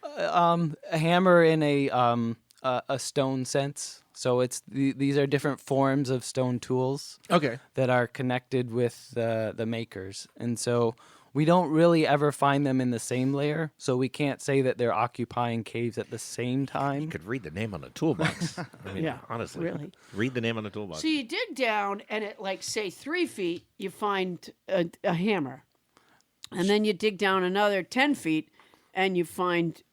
A hammer in a stone sense. So these are different forms of stone tools Okay. that are connected with the makers, and so we don't really ever find them in the same layer. So we can't say that they're occupying caves at the same time. You could read the name on the toolbox. I mean, Yeah, honestly. really. Read the name on the toolbox. So you dig down, and at like say 3 feet, you find a hammer, and then you dig down another 10 feet, and you find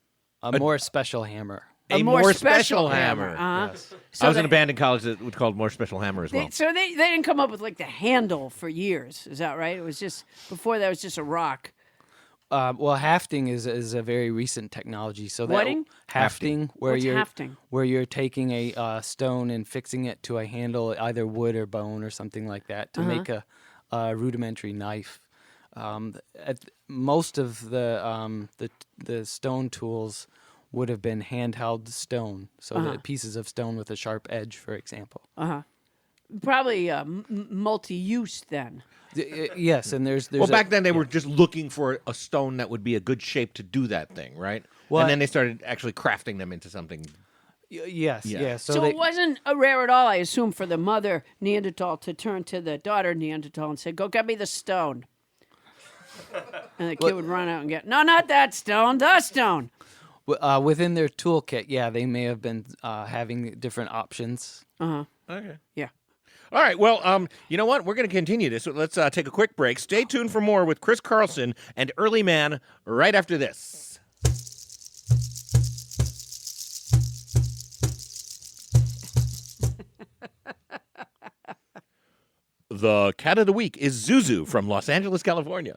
A more special hammer. a more special hammer. Uh-huh. I was in a band in college that was called More Special Hammer as well. So they didn't come up with like the handle for years. Is that right? It was just before that was just a rock. Well, hafting is a very recent technology. So Whatting? Hafting, where What's you're hafting? where you're taking a stone and fixing it to a handle, either wood or bone or something like that, to make a rudimentary knife. Most of the stone tools would have been handheld stone, so the pieces of stone with a sharp edge, for example. Probably multi-use then. Yes, and there's Well, back then they were just looking for a stone that would be a good shape to do that thing, right? Well, and then they started actually crafting them into something. yes, Yeah. yeah. So they, it wasn't rare at all, I assume, for the mother Neanderthal to turn to the daughter Neanderthal and say, "Go get me the stone." And the kid would run out and get, "No, not that stone, the stone." within their toolkit, yeah, they may have been having different options. Okay. Yeah. All right. Well, you know what? We're going to continue this. So let's take a quick break. Stay tuned for more with Kris Carlson and Early Man right after this. The cat of the week is Zuzu from Los Angeles, California.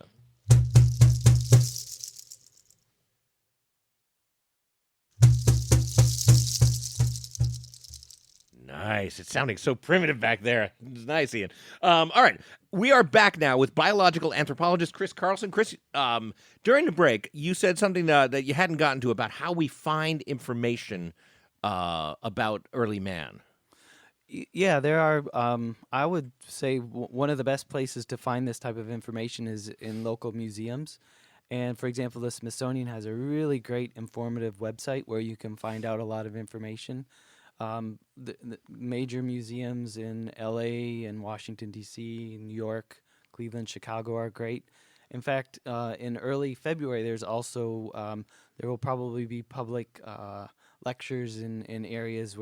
Nice. It's sounding so primitive back there. It's nice, Ian. All right. We are back now with biological anthropologist Kris Carlson. Kris, during the break, you said something that you hadn't gotten to about how we find information about early man. Yeah, there are. I would say one of the best places to find this type of information is in local museums. And for example, the Smithsonian has a really great informative website where you can find out a lot of information. The major museums in LA and Washington, D.C., New York, Cleveland, Chicago are great. In fact, in early February, there's also, there will probably be public lectures in areas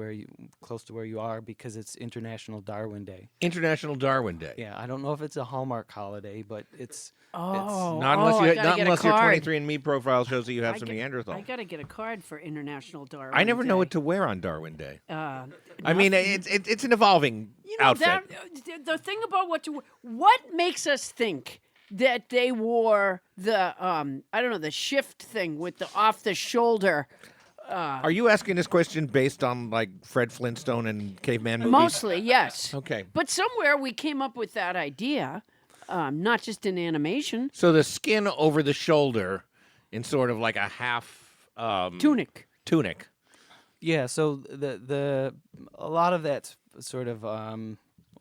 close to where you are, because it's International Darwin Day. International Darwin Day. Yeah, I don't know if it's a Hallmark holiday, but it's Not unless your 23andMe profile shows that you have some Neanderthal. I got to get a card for International Darwin I never know Day. what to wear on Darwin Day. Uh, I mean, it's an evolving outfit. The thing about what makes us think that they wore the I don't know, the shift thing with the off the shoulder Are you asking this question based on like Fred Flintstone and caveman movies? Mostly, yes. Okay. But somewhere we came up with that idea, not just in animation. So the skin over the shoulder in sort of like a half Tunic. tunic. Yeah, so a lot of that's sort of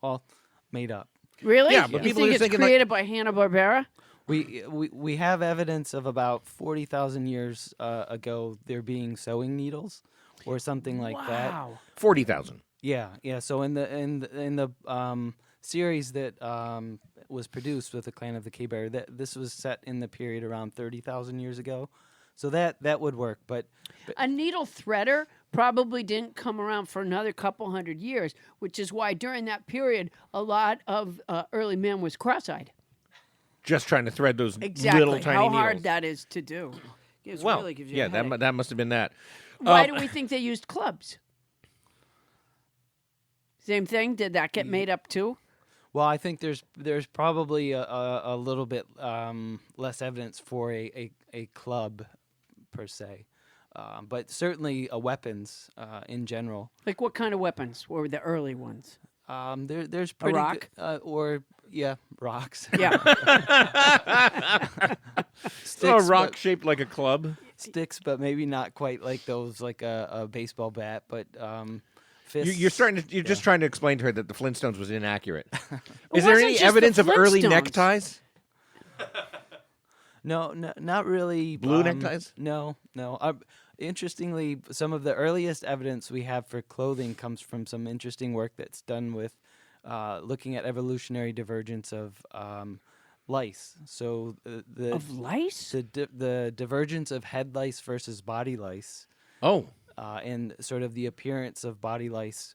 all made up. Really? Yeah, but you people think are it's thinking, like- created by Hanna-Barbera? We have evidence of about 40,000 years ago there being sewing needles or something like that. Wow. 40,000. Yeah. So in the series that was produced with the Clan of the Cave Bear, this was set in the period around 30,000 years ago. So that would work, but A needle threader probably didn't come around for another couple hundred years, which is why during that period, a lot of early men was cross-eyed. Just trying to thread those Exactly. little tiny How needles. hard that is to do. It Well, really gives you yeah, a headache. that must have been that. Why do we think they used clubs? Same thing? Did that get made up too? well, I think there's probably a little bit less evidence for a club per se, but certainly weapons in general. Like what kind of weapons were the early ones? There's pretty rock? rocks. Yeah. So a Sticks, rock but- shaped like a club. sticks, but maybe not quite like those, like a baseball bat, but fists. You're just trying to explain to her that the Flintstones was inaccurate. Is It there wasn't any just evidence the of early Flintstones. neckties? No, not really. Blue neckties? No. Interestingly, some of the earliest evidence we have for clothing comes from some interesting work that's done with looking at evolutionary divergence of lice. So Of lice? the divergence of head lice versus body lice, Oh, and sort of the appearance of body lice.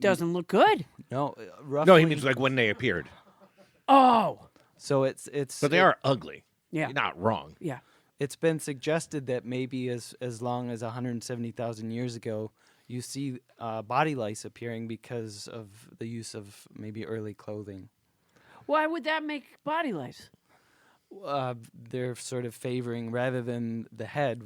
Doesn't look good. No, roughly. no, he means like when they appeared. Oh. So it's. But they are ugly. Yeah. You're not wrong. Yeah. It's been suggested that maybe as long as 170,000 years ago, you see body lice appearing because of the use of maybe early clothing. Why would that make body lice? They're sort of favoring, rather than the head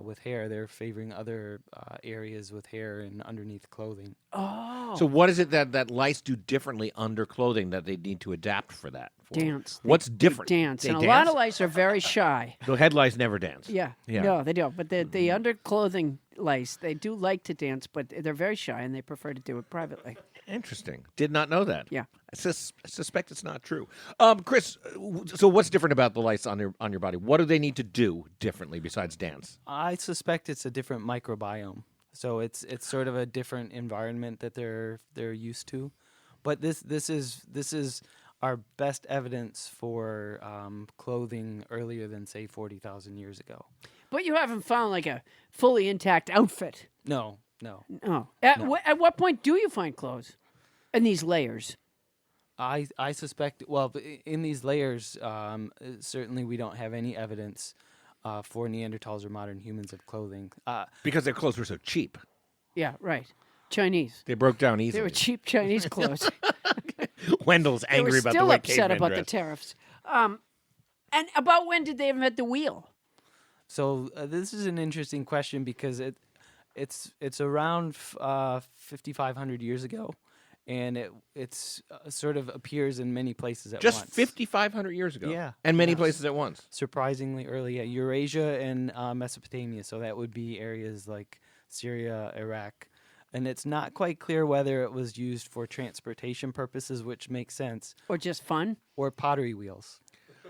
with hair, they're favoring other areas with hair and underneath clothing. Oh. So what is it that lice do differently under clothing that they need to adapt for that? For? Dance. What's different? Dance. They And a dance? lot of lice are very shy. The head lice never dance. Yeah. Yeah. No, they don't. But the underclothing lice, they do like to dance, but they're very shy and they prefer to do it privately. Interesting. Did not know that. Yeah. I suspect it's not true. Chris, so what's different about the lice on your body? What do they need to do differently besides dance? I suspect it's a different microbiome. So it's sort of a different environment that they're used to. But this is our best evidence for clothing earlier than, say, 40,000 years ago. But you haven't found like a fully intact outfit. No. Oh. At what point do you find clothes in these layers? I suspect, well, in these layers, certainly we don't have any evidence for Neanderthals or modern humans of clothing. Because their clothes were so cheap. Yeah, right. Chinese. They broke down They easily. were cheap Chinese clothes. Wendell's They were angry about the still way upset cavemen about the dressed. tariffs. And about when did they invent the wheel? So this is an interesting question because it's around 5,500 years ago, and it's sort of appears in many places at Just once. 5,500 years ago. Yeah. And many Yes. places at once. Surprisingly early, yeah, Eurasia and Mesopotamia. So that would be areas like Syria, Iraq. And it's not quite clear whether it was used for transportation purposes, which makes sense, Or just fun? or pottery wheels.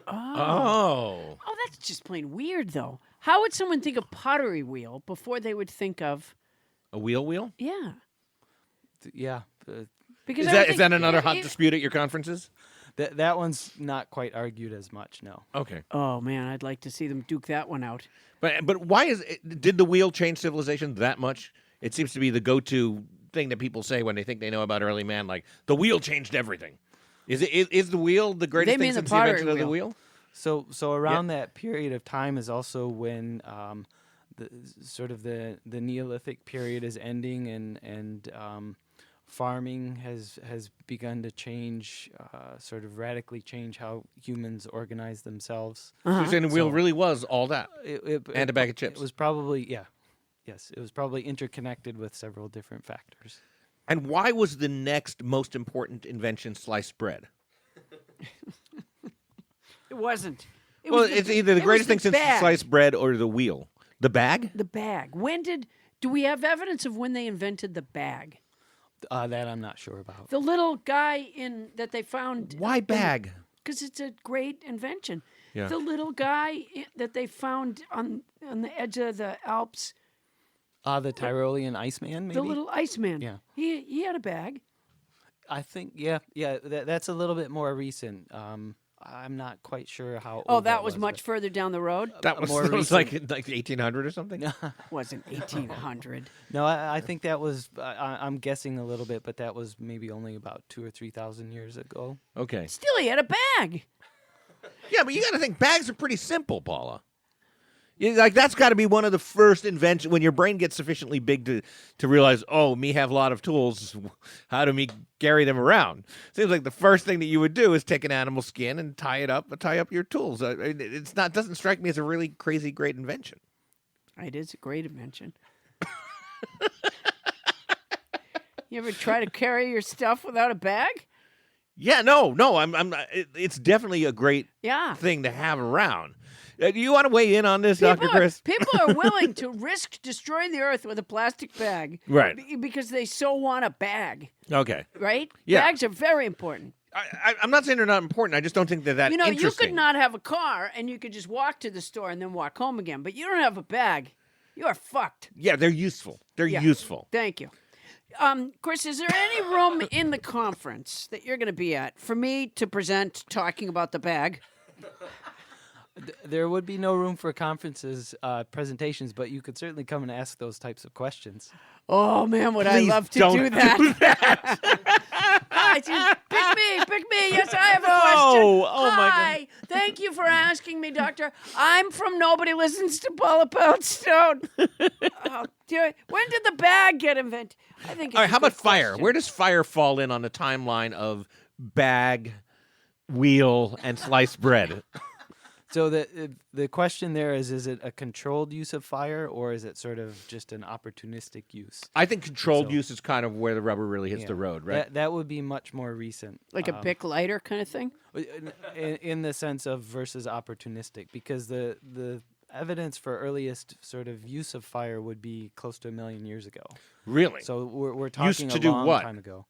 Oh. Oh, that's just plain weird, though. How would someone think of pottery wheel before they would think of, A wheel? yeah? Yeah, Because Is I would that think- another hot it- dispute at your conferences? that one's not quite argued as much, no. Okay. Oh man, I'd like to see them duke that one out. But why did the wheel change civilization that much? It seems to be the go-to thing that people say when they think they know about early man, like the wheel changed everything. Is the wheel the greatest They thing mean the since the invention pottery of the wheel. wheel? So around that period of time is also when the sort of the Neolithic period is ending, and farming has begun to change, sort of radically change how humans organize themselves. So you're saying the wheel really was all that? It, And a bag of chips. It was probably, yeah. Yes, it was probably interconnected with several different factors. And why was the next most important invention sliced bread? It wasn't. It Well, was it's either the it was greatest thing since bag. sliced bread or the wheel. The bag? The bag. Do we have evidence of when they invented the bag? That I'm not sure about. The little guy that they found. Why bag? Because it's a great invention. Yeah. The little guy that they found on the edge of the Alps, The Tyrolean Iceman, maybe? the little Iceman. Yeah. He had a bag. I think, yeah, that's a little bit more recent. I'm not quite sure how Oh, old that was but- much further down the road. That was, more that was recent. like 1800 or something? Wasn't 1800. No, I think that was, I'm guessing a little bit, but that was maybe only about 2,000 or 3,000 years ago. Okay. Still, he had a bag. Yeah, but you got to think bags are pretty simple, Paula. That's got to be one of the first inventions when your brain gets sufficiently big to realize, oh, me have a lot of tools. How do me carry them around? Seems like the first thing that you would do is take an animal skin and tie up your tools. Doesn't strike me as a really crazy great invention. It is a great invention. You ever try to carry your stuff without a bag? Yeah, no, it's definitely a great Yeah. thing to have around. Do you want to weigh in on this, Dr. Chris? People are willing to risk destroying the earth with a plastic bag. Right. Because they so want a bag, Okay. right? Yeah. Bags are very important. I'm not saying they're not important. I just don't think they're that You know, you interesting. could not have a car and you could just walk to the store and then walk home again, but you don't have a bag. You are fucked. Yeah, they're useful. They're Yeah. useful. Thank you. Chris, is there any room in the conference that you're going to be at for me to present talking about the bag? There would be no room for conferences, presentations, but you could certainly come and ask those types of questions. Oh, man, would Please I love to don't do that. Pick me. Yes, I have a question. Oh, my Hi. Thank you for asking me, Doctor. I'm from Nobody Listens to Paula Poundstone. When did the bag get invented? I think. All right, it's how a good about fire? question. Where does fire fall in on the timeline of bag, wheel, and sliced bread? So the question there is it a controlled use of fire, or is it sort of just an opportunistic use? I think controlled So- use is kind of where the rubber really hits Yeah. the road, right? That would be much more recent. Like a Bic lighter kind of thing? In the sense of versus opportunistic, because the evidence for earliest sort of use of fire would be close to 1 million years ago. Really? So we're talking to a do long what? time ago.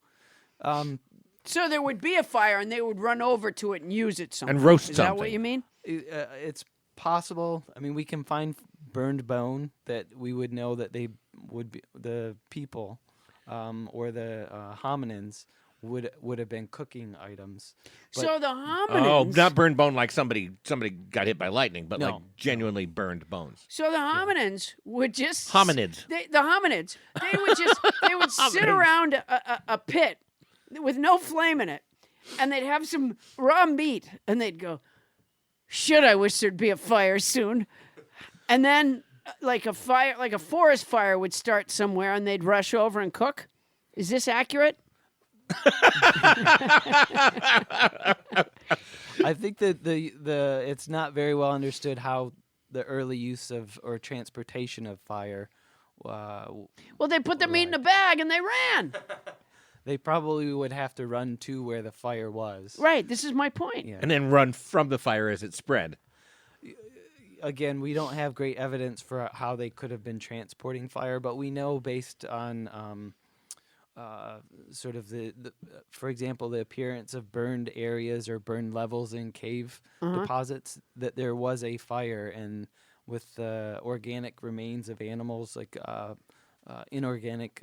So there would be a fire and they would run over to it and use it somewhere. And roast Is that what something. you mean? It's possible. I mean, we can find burned bone that we would know that they would be the people or the hominins would have been cooking items. But So the hominins. Oh, not burned bone like somebody got hit by lightning, but No, like genuinely burned bones. So the hominins would just Hominids. The hominids. They would sit around a pit with no flame in it, and they'd have some raw meat, and they'd go, "Shit, I wish there'd be a fire soon." And then, like a forest fire would start somewhere, and they'd rush over and cook. Is this accurate? I think that the it's not very well understood how the early use of or transportation of fire. Well, they put the meat in a bag and they ran. They probably would have to run to where the fire was. Right. This is my point. Yeah. And then run from the fire as it spread. Again, we don't have great evidence for how they could have been transporting fire, but we know based on sort of for example, the appearance of burned areas or burned levels in cave deposits, that there was a fire, and with the organic remains of animals, like inorganic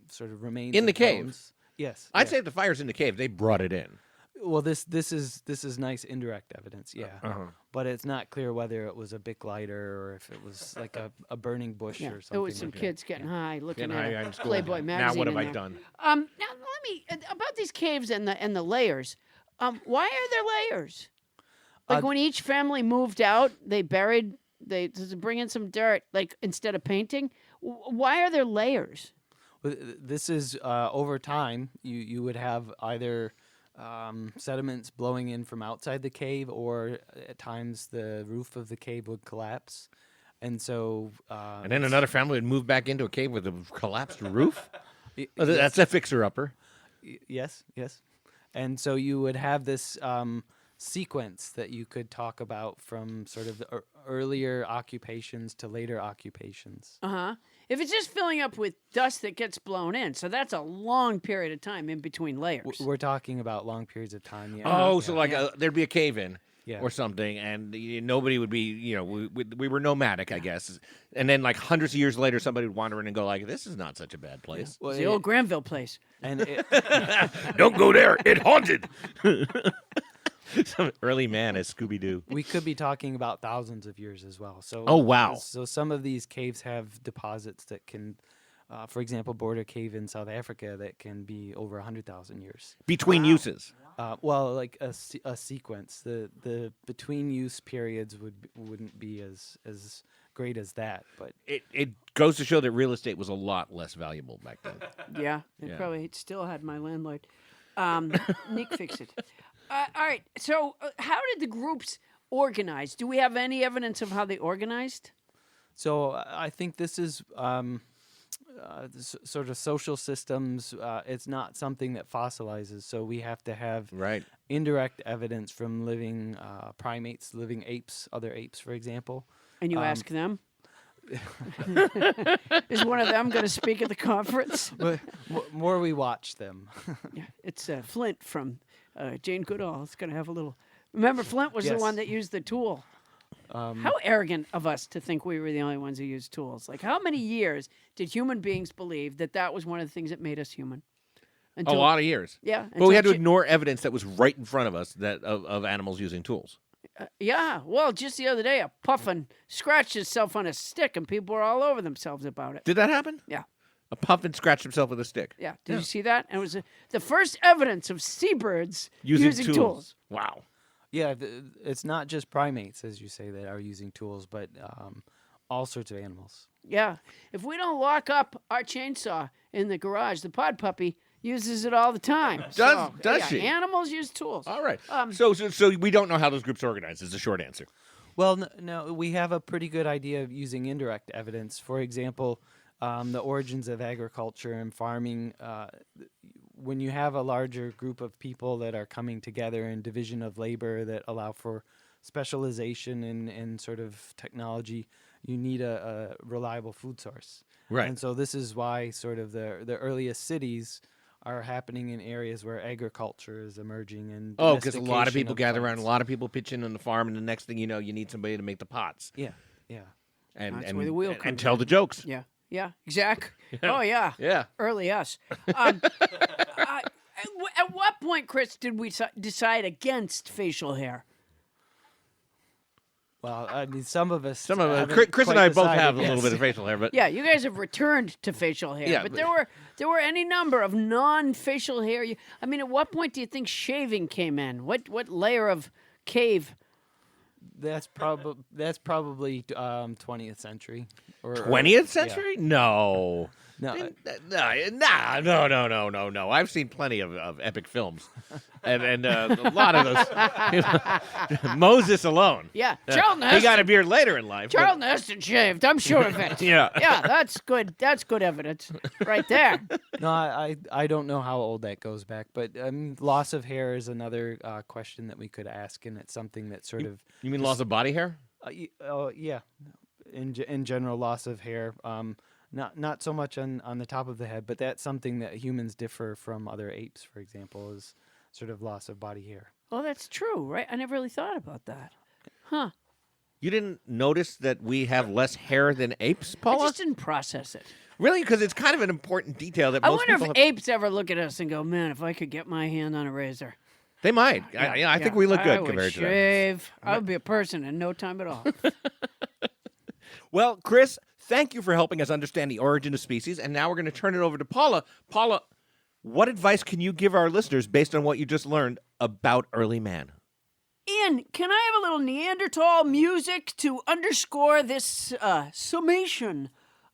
sort of remains In the of cave? bones. Yes, I'd yeah. say if the fire's in the cave, they brought it in. Well, this is nice indirect evidence, yeah. But it's not clear whether it was a Bic lighter or if it was like a burning bush Yeah, or something. it was some like that. kids getting high, looking Getting high at in a school. Playboy magazine. Now what have in I there. done? Now let me about these caves and the layers. Why are there layers? Like when each family moved out, they bring in some dirt, like instead of painting. Why are there layers? Well, this is over time. You would have either sediments blowing in from outside the cave, or at times the roof of the cave would collapse, And so, And then another family would move back into a cave with a collapsed roof? y- Oh, that's a fixer-upper. yes, yes. And so you would have this sequence that you could talk about from sort of the earlier occupations to later occupations. If it's just filling up with dust that gets blown in, so that's a long period of time in between layers. We're talking about long periods of time. Yeah. Oh, yeah. so like there'd be a cave-in Yeah. or something, and nobody would be, we were nomadic, I guess. And then like hundreds of years later, somebody would wander in and go like, this is not such a bad place. Well, It's the old Granville place. and it, Don't go there. It haunted. Some early man as Scooby-Doo. we could be talking about thousands of years as well. So, Oh, wow. So some of these caves have deposits that can, for example, Border Cave in South Africa that can be over 100,000 years. Between uses. Well, like a sequence. The between use periods wouldn't be as great as that, but It goes to show that real estate was a lot less valuable back then. Yeah, it Yeah. probably still had my landlord. Nick, fix it. All right, so how did the groups organize? Do we have any evidence of how they organized? so I think this is sort of social systems. It's not something that fossilizes, so we have to have Right. indirect evidence from living primates, living apes, other apes, for example. And you ask them? Is one of them going to speak at the conference? But more we watch them. Yeah, it's Flint from Jane Goodall. It's going to have a little. Remember, Flint was the Yes. one that used the tool. How arrogant of us to think we were the only ones who used tools. Like, how many years did human beings believe that that was one of the things that made us human? A lot of years. Yeah. But we had to until ignore evidence that was right in front of us of animals using tools. Yeah, well, just the other day, a puffin scratched himself on a stick, and people were all over themselves about it. Did that happen? Yeah, A puffin scratched himself with a stick. yeah. Did you see that? And it was the first evidence of seabirds Using tools. Wow. Yeah, it's not just primates, as you say, that are using tools, but all sorts of animals. Yeah. If we don't lock up our chainsaw in the garage, the pod puppy uses it all the time. Does yeah, she? Animals use tools. All right. So we don't know how those groups organize is the short answer. Well, no, we have a pretty good idea of using indirect evidence. For example, the origins of agriculture and farming. When you have a larger group of people that are coming together in division of labor that allow for specialization in sort of technology, you need a reliable food source. Right. And so this is why sort of the earliest cities are happening in areas where agriculture is emerging and Oh, because a lot of domestication people gather around, a plants. lot of people pitch in on the farm, and the next thing you know, you need somebody to make the pots Yeah, yeah. and That's where the wheel comes and tell the jokes. Yeah. Yeah. Exactly. Oh, yeah. Yeah. Early us. At what point, Chris, did we decide against facial hair? Well, I mean, some of us. Some of us, haven't Chris and quite I both decided have a yet. little bit of facial hair, but Yeah, you guys have returned to facial hair, Yeah, but but- there were any number of non-facial hair. I mean, at what point do you think shaving came in? What layer of cave? That's probably 20th century. Or 20th century? No. No, No. I've seen plenty of epic films, and a lot of those. Moses alone. Yeah, Charlton He got a Heston. beard later in life. but- Charlton Heston shaved. I'm sure of it. Yeah. Yeah, that's good. That's good evidence right there. no, I don't know how old that goes back, but loss of hair is another question that we could ask, and it's something that sort of You mean loss of body hair? yeah, in general, loss of hair. Not so much on the top of the head, but that's something that humans differ from other apes, for example, is sort of loss of body hair. Oh, that's true, right? I never really thought about that. Huh. You didn't notice that we have less hair than apes, I Paula? just didn't process it. Really? Because it's kind of an important detail that I most wonder if people have. apes ever look at us and go, "Man, if I could get my hand on a razor." They might. I think we look I good would compared to them. shave. I would be a person in no time at all. Well, Chris, thank you for helping us understand the origin of species. And now we're going to turn it over to Paula. Paula, what advice can you give our listeners based on what you just learned about early man? Ian, can I have a little Neanderthal music to underscore this summation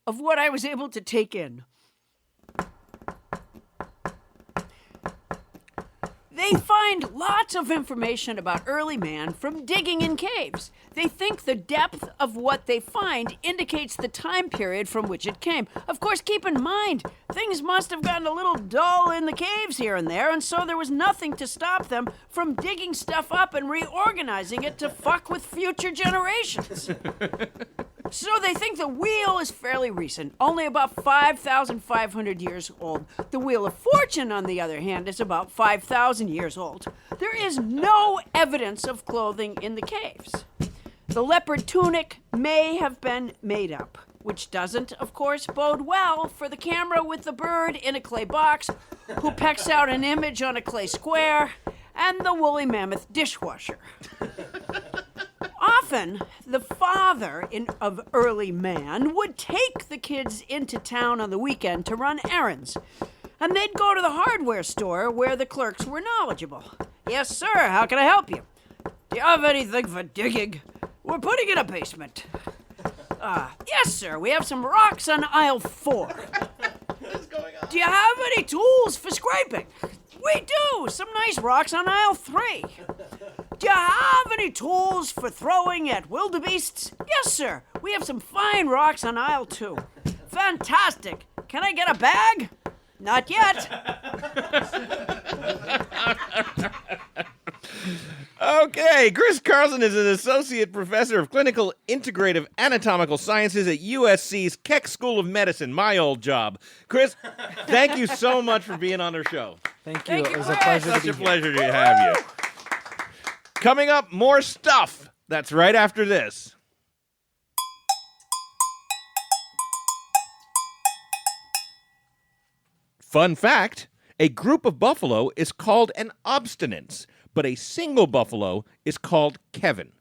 of what I was able to take in? They find lots of information about early man from digging in caves. They think the depth of what they find indicates the time period from which it came. Of course, keep in mind, things must have gotten a little dull in the caves here and there, and so there was nothing to stop them from digging stuff up and reorganizing it to fuck with future generations. So they think the wheel is fairly recent, only about 5,500 years old. The Wheel of Fortune, on the other hand, is about 5,000 years old. There is no evidence of clothing in the caves. The leopard tunic may have been made up, which doesn't, of course, bode well for the camera with the bird in a clay box who pecks out an image on a clay square and the woolly mammoth dishwasher. Often, the father of early man would take the kids into town on the weekend to run errands. And they'd go to the hardware store where the clerks were knowledgeable. Yes, sir, how can I help you? Do you have anything for digging? We're putting in a basement. Yes, sir, we have some rocks on aisle 4. What's going on? Do you have any tools for scraping? We do, some nice rocks on aisle 3. Do you have any tools for throwing at wildebeests? Yes, sir. We have some fine rocks on aisle 2. Fantastic. Can I get a bag? Not yet. Okay, Kris Carlson is an associate professor of clinical integrative anatomical sciences at USC's Keck School of Medicine, my old job. Kris, thank you so much for being on our show. Thank you. Thank It you, was a Kris. pleasure to Such be a here. pleasure to have you. Coming up, more stuff. That's right after this. Fun fact, a group of buffalo is called an obstinance, but a single buffalo is called Kevin.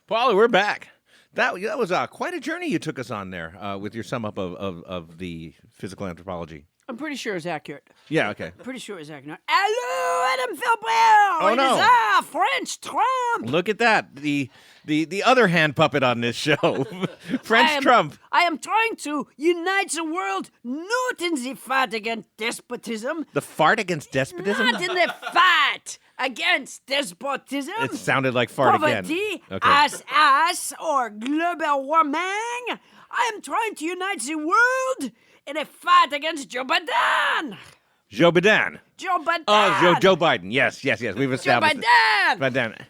Paula, we're back. That was quite a journey you took us on there with your sum up of the physical anthropology. I'm pretty sure it's accurate. Yeah, okay. Pretty sure it's accurate. Hello, Adam Philbert! Oh, no. It is French Trump! Look at that. The other hand puppet on this show. French Trump. I am trying to unite the world, not in the fight against despotism, The fart against despotism? not in the fight against despotism. It sounded like fart Poverty, again. Okay. ass, or global warming. I am trying to unite the world in a fight against Joe Biden. Joe Biden. Joe Biden. Oh, Joe Biden. Yes. We've Joe established it. Biden. Biden.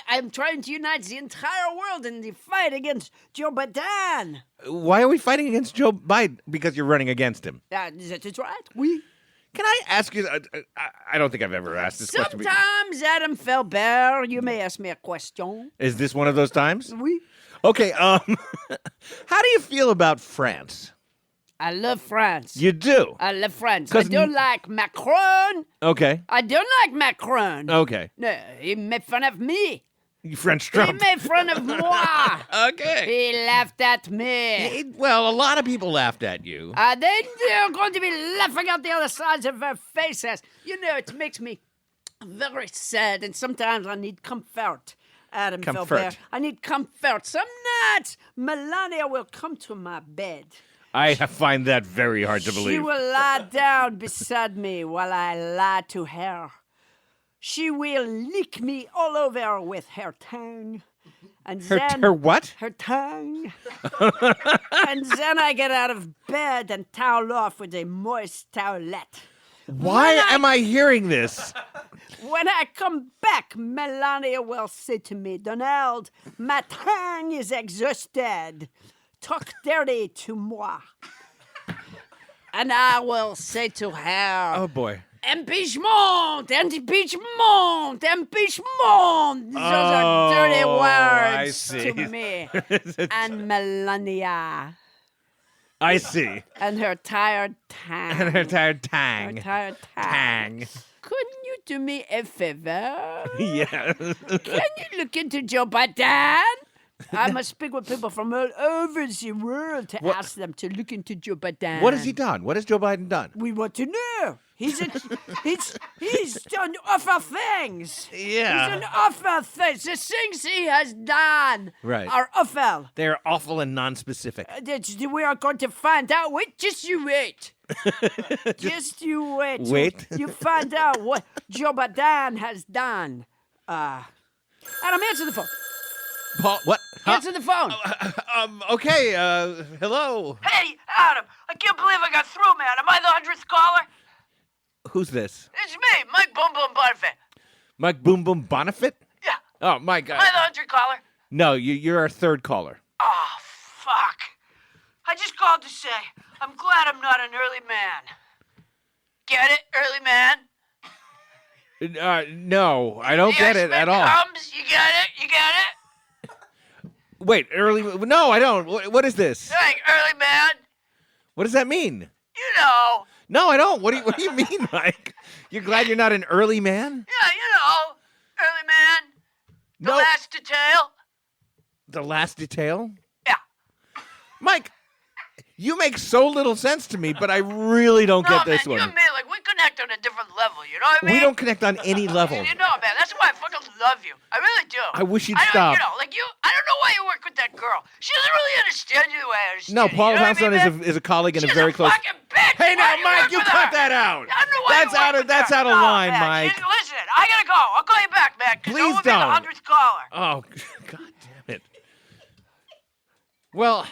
I'm trying to unite the entire world in the fight against Joe Biden. Why are we fighting against Joe Biden? Because you're running against him. That is right. We. Can I ask you? I don't think I've ever asked this question before. Sometimes, Adam Philbert, you may ask me a question. Is this one of those times? Oui. Okay. How do you feel about France? I love France. You do. I love France. I 'Cause don't like Macron. Okay. I don't like Macron. Okay. No, he made fun of me. You French He Trump. made fun of moi. Okay. He laughed at me. Well, a lot of people laughed at you. They're going to be laughing at the other sides of their faces. You know, it makes me very sad, and sometimes I need comfort. Adam Comfort. Philbert. I need comfort. Some nights, Melania will come to my bed. I find that very hard to She believe. will lie down beside me while I lie to her. She will lick me all over with her tongue. And then Her what? her tongue. And then I get out of bed and towel off with a moist towelette. Why am I hearing this? When I come back, Melania will say to me, Donald, my tongue is exhausted. Talk dirty to moi. And I will say to her, Oh boy. impeachment, impeachment, impeachment. Those are dirty words I see. to me. And Melania I see. and her tired tongue. And her tired Her tang. tired tongue. Tang. Couldn't you do me a favor? Yeah. Can you look into Joe Biden? I must speak with people from all over the world to ask them to look into Joe Biden. What has he done? What has Joe Biden done? We want to know. He's done awful things. Yeah. He's done awful things. The things he has done Right. are awful. They're awful and non-specific. We are going to find out. Wait, just you wait. Just you wait. Wait. You find out what Joe Biden has done. Adam, answer the phone. Paul, what? Huh? Answer the phone. Okay, hello. Hey, Adam, I can't believe I got through, man. Am I the 100th caller? Who's this? It's me, Mike Boom Boom Bonfit. Mike Boom Boom Bonifit? Yeah. Oh, my God. Am I the 100th caller? No, you're our third caller. Oh, fuck. I just called to say I'm glad I'm not an early man. Get it, early man? No, I don't get it at all. Comes, you get it? You get it? Wait, early? No, I don't. What is this? Like, early man? What does that mean? You know. No, I don't. What do you mean, Mike? You're glad you're not an early man? Yeah, you know. Early man. The No. last detail. The last detail? Yeah. Mike, you make so little sense to me, but I really don't No, get this man, you one. and me, like, we connect on a different level, you know what I mean? We don't connect on any level. You know, man, that's why I fucking love you. I really do. I wish you'd I don't, stop. You know, like you, I don't know why you work with that girl. She doesn't really understand you the way I understand No, you. Paula You know what I Poundstone mean, man? is a colleague and She's a very close. fucking bitch. Hey, Why now, do Mike, work you with cut her? that out. I don't know why That's you work out of with that's her. out of No, line, man, Mike. Listen, I gotta go. I'll call you back, man. 'Cause Please I will be don't. the 100th caller. Oh, God damn it. Well,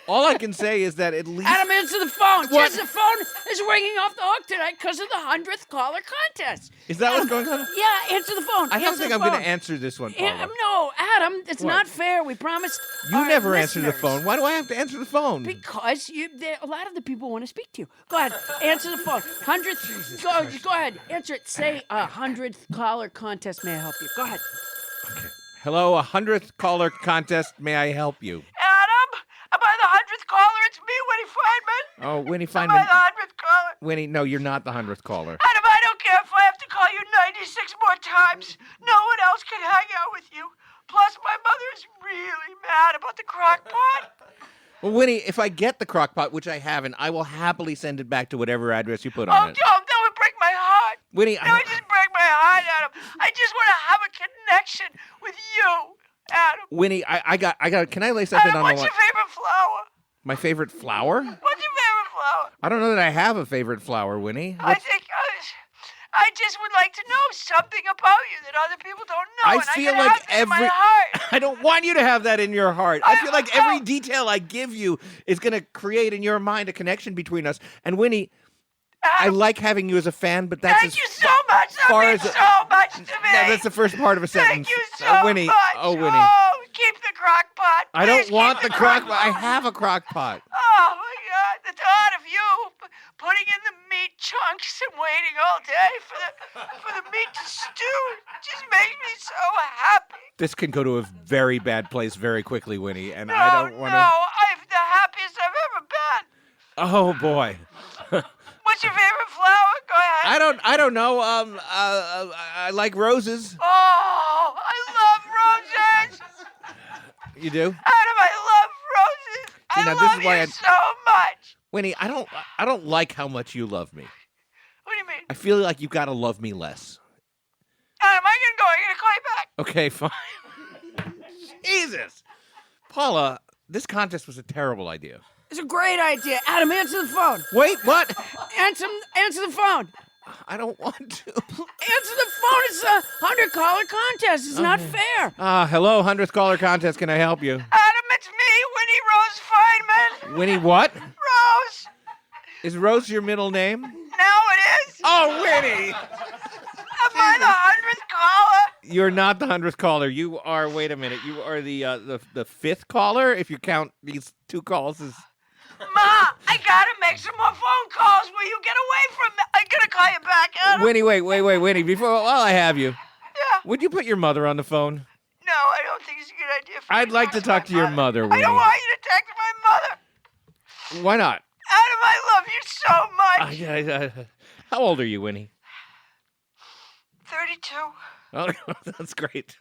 all I can say is that at least. Adam, answer the phone. What? Just the phone is ringing off the hook tonight because of the 100th caller contest. Is that what's going on? Yeah, answer the phone. I don't Answer think the I'm going phone. to answer this one, Yeah, Paula. no, Adam, it's What? not fair. We promised. You our never answer the listeners- phone. Why do I have to answer the phone? Because a lot of the people want to speak to you. Go ahead, answer the phone. 100th. Go ahead, answer it. Say 100th caller contest. May I help you? Go ahead. Hello, 100th caller contest. May I help you? Adam, am I the 100th caller? It's me, Winnie Feynman. Oh, Winnie Am I Feynman. the 100th caller? Winnie, no, you're not the 100th caller. Adam, I don't care if I have to call you 96 more times. No one else can hang out with you. Plus, my mother is really mad about the crock pot. Well, Winnie, if I get the crock pot, which I haven't, I will happily send it back to whatever address you put Oh, on it. don't. That would break my heart. Winnie, That would just break my heart, Adam. I just want to have a connection with you, Adam. Winnie, I got. Can I lay something Adam, on the what's line? your favorite flower? My favorite flower? What's your favorite flower? I don't know that I have a favorite flower, Winnie. I think I just would like to know something about you that other people don't know. I and feel I can like have that in every. my heart. I don't want you to have that in your heart. I feel like every detail I give you is going to create in your mind a connection between us. And Winnie, I Adam, like having you as a fan, but that's thank as you so much. That far means as- so much to me. No, that's the first part of a sentence. Thank you so Winnie. much. Oh, Winnie. Oh, keep the crock pot. I don't Please want keep the crock pot. I have a crock pot. Oh my God! The thought of you putting in the meat chunks and waiting all day for the meat to stew just makes me so happy. This can go to a very bad place very quickly, Winnie, and No, I don't want to. no, I'm the happiest I've ever been. Oh boy. What's your favorite flower? Go ahead. I don't know. I like roses. Oh, I love roses. You do, Adam, I love roses. See, I now love this is why you I- so much. Winnie. I don't like how much you love me. What do you mean? I feel like you've got to love me less. Adam, I'm gonna go. I'm gonna call you back. Okay, fine. Jesus, Paula, this contest was a terrible idea. It's a great idea. Adam, answer the phone. Wait, what? Answer the phone. I don't want to. Answer the phone. It's a 100 caller contest. It's not fair. Hello, 100th caller contest. Can I help you? Adam, it's me, Winnie Rose Feynman. Winnie, what? Rose. Is Rose your middle name? Now it is. Oh, Winnie! Am I the 100th caller? You're not the 100th caller. You are. Wait a minute. You are the 5th caller if you count these two calls as. Ma, I gotta make some more phone calls. Will you get away from me? I'm gonna call you back, Adam. Winnie, wait, Winnie. Before while I have you, Yeah. would you put your mother on the phone? No, I don't think it's a good idea. For I'd me like to talk to your mother, I Winnie. don't want you to text my mother. Why not? Adam, I love you so much. How old are you, Winnie? 32. Oh, that's great.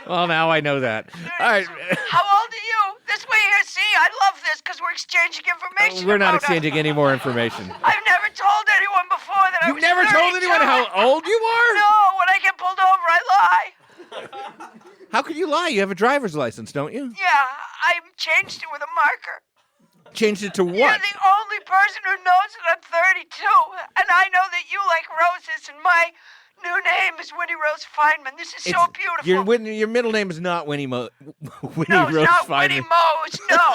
Well, now I know that. All right. How old are you? This way here, see, I love this because we're exchanging information. We're not about us. exchanging any more information. I've never told anyone before that I You've was never told 32. anyone how old you are? No, when I get pulled over, I lie. How could you lie? You have a driver's license, don't you? Yeah, I changed it with a marker. Changed it to You're what? the only person who knows that I'm 32, and I know that you like roses, and my new name is Winnie Rose Feynman. This is so beautiful. Your middle name is not Winnie no, Rose it's not Feynman. Winnie Mose. No,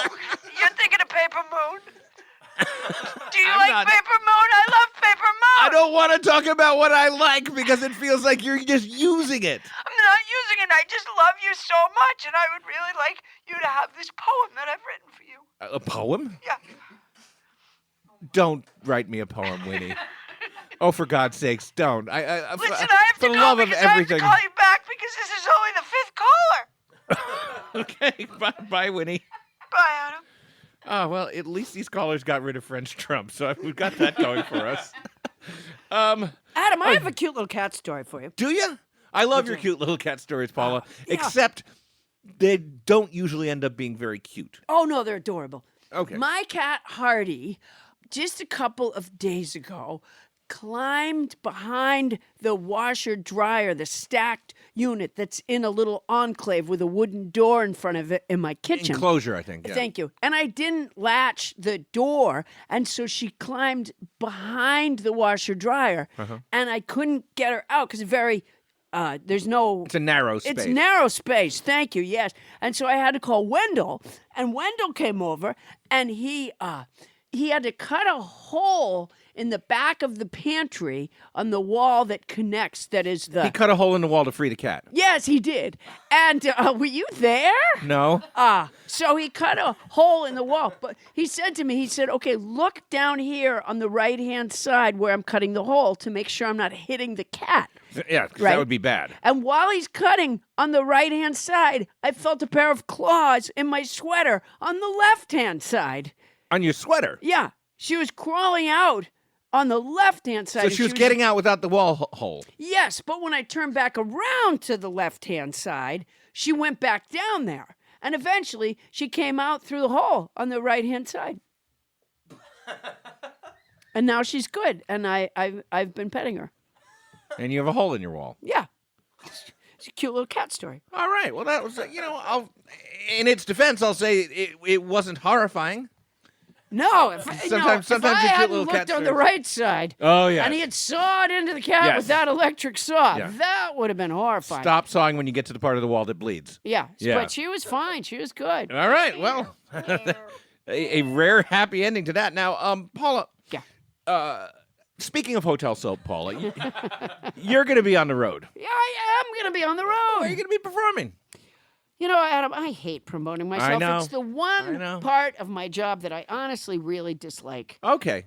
you're thinking of Paper Moon. Do you like Paper Moon? I love Paper Moon. I don't want to talk about what I like because it feels like you're just using it. I'm not using it. I just love you so much, and I would really like you to have this poem that I've written for you. A poem? Yeah. Don't write me a poem, Winnie. Oh, for God's sakes, don't. Listen, I have for to the go love of because I have everything. to call you back because this is only the 5th caller. Okay, bye, Winnie. Bye, Adam. Oh, well, at least these callers got rid of French Trump, so we've got that going for us. Adam, I have a cute little cat story for you. Do you? I love your cute little cat stories, Paula, yeah. except they don't usually end up being very cute. Oh, no, they're adorable. Okay. My cat, Hardy, just a couple of days ago, climbed behind the washer dryer, the stacked unit that's in a little enclave with a wooden door in front of it in my kitchen. Enclosure, I think. Yeah. Thank you. And I didn't latch the door, and so she climbed behind the washer dryer, and I couldn't get her out because there's no. It's a narrow space. It's narrow space. Thank you. Yes. And so I had to call Wendell, and Wendell came over, and he had to cut a hole in the back of the pantry on the wall that connects. That is the. He cut a hole in the wall to free the cat. Yes, he did. And were you there? No. So he cut a hole in the wall. But he said to me, okay, look down here on the right-hand side where I'm cutting the hole to make sure I'm not hitting the cat. Yeah, 'cause Right. that would be bad. And while he's cutting on the right-hand side, I felt a pair of claws in my sweater on the left-hand side. On your sweater. Yeah, she was crawling out on the left-hand side. So and she was getting out without the wall hole. Yes, but when I turned back around to the left-hand side, she went back down there. And eventually, she came out through the hole on the right-hand side. And now she's good, and I've been petting her. And you have a hole in your wall. Yeah. It's a cute little cat story. All right. Well, that was, in its defense, I'll say it wasn't horrifying. No, if Sometimes I you get hadn't little looked cat on the stories. right side, Oh, yeah. and he had sawed into the cat Yes. with that electric saw, Yeah. that would have been horrifying. Stop sawing when you get to the part of the wall that bleeds. Yeah, Yeah. but she was fine. She was good. All right. Well, a rare happy ending to that. Now, Paula. Yeah. Speaking of hotel soap, Paula, you're going to be on the road. Yeah, I am going to be on the road. Where are you going to be performing? You know, Adam, I hate promoting myself. know. It's the I one know. part of my job that I honestly really dislike. Okay.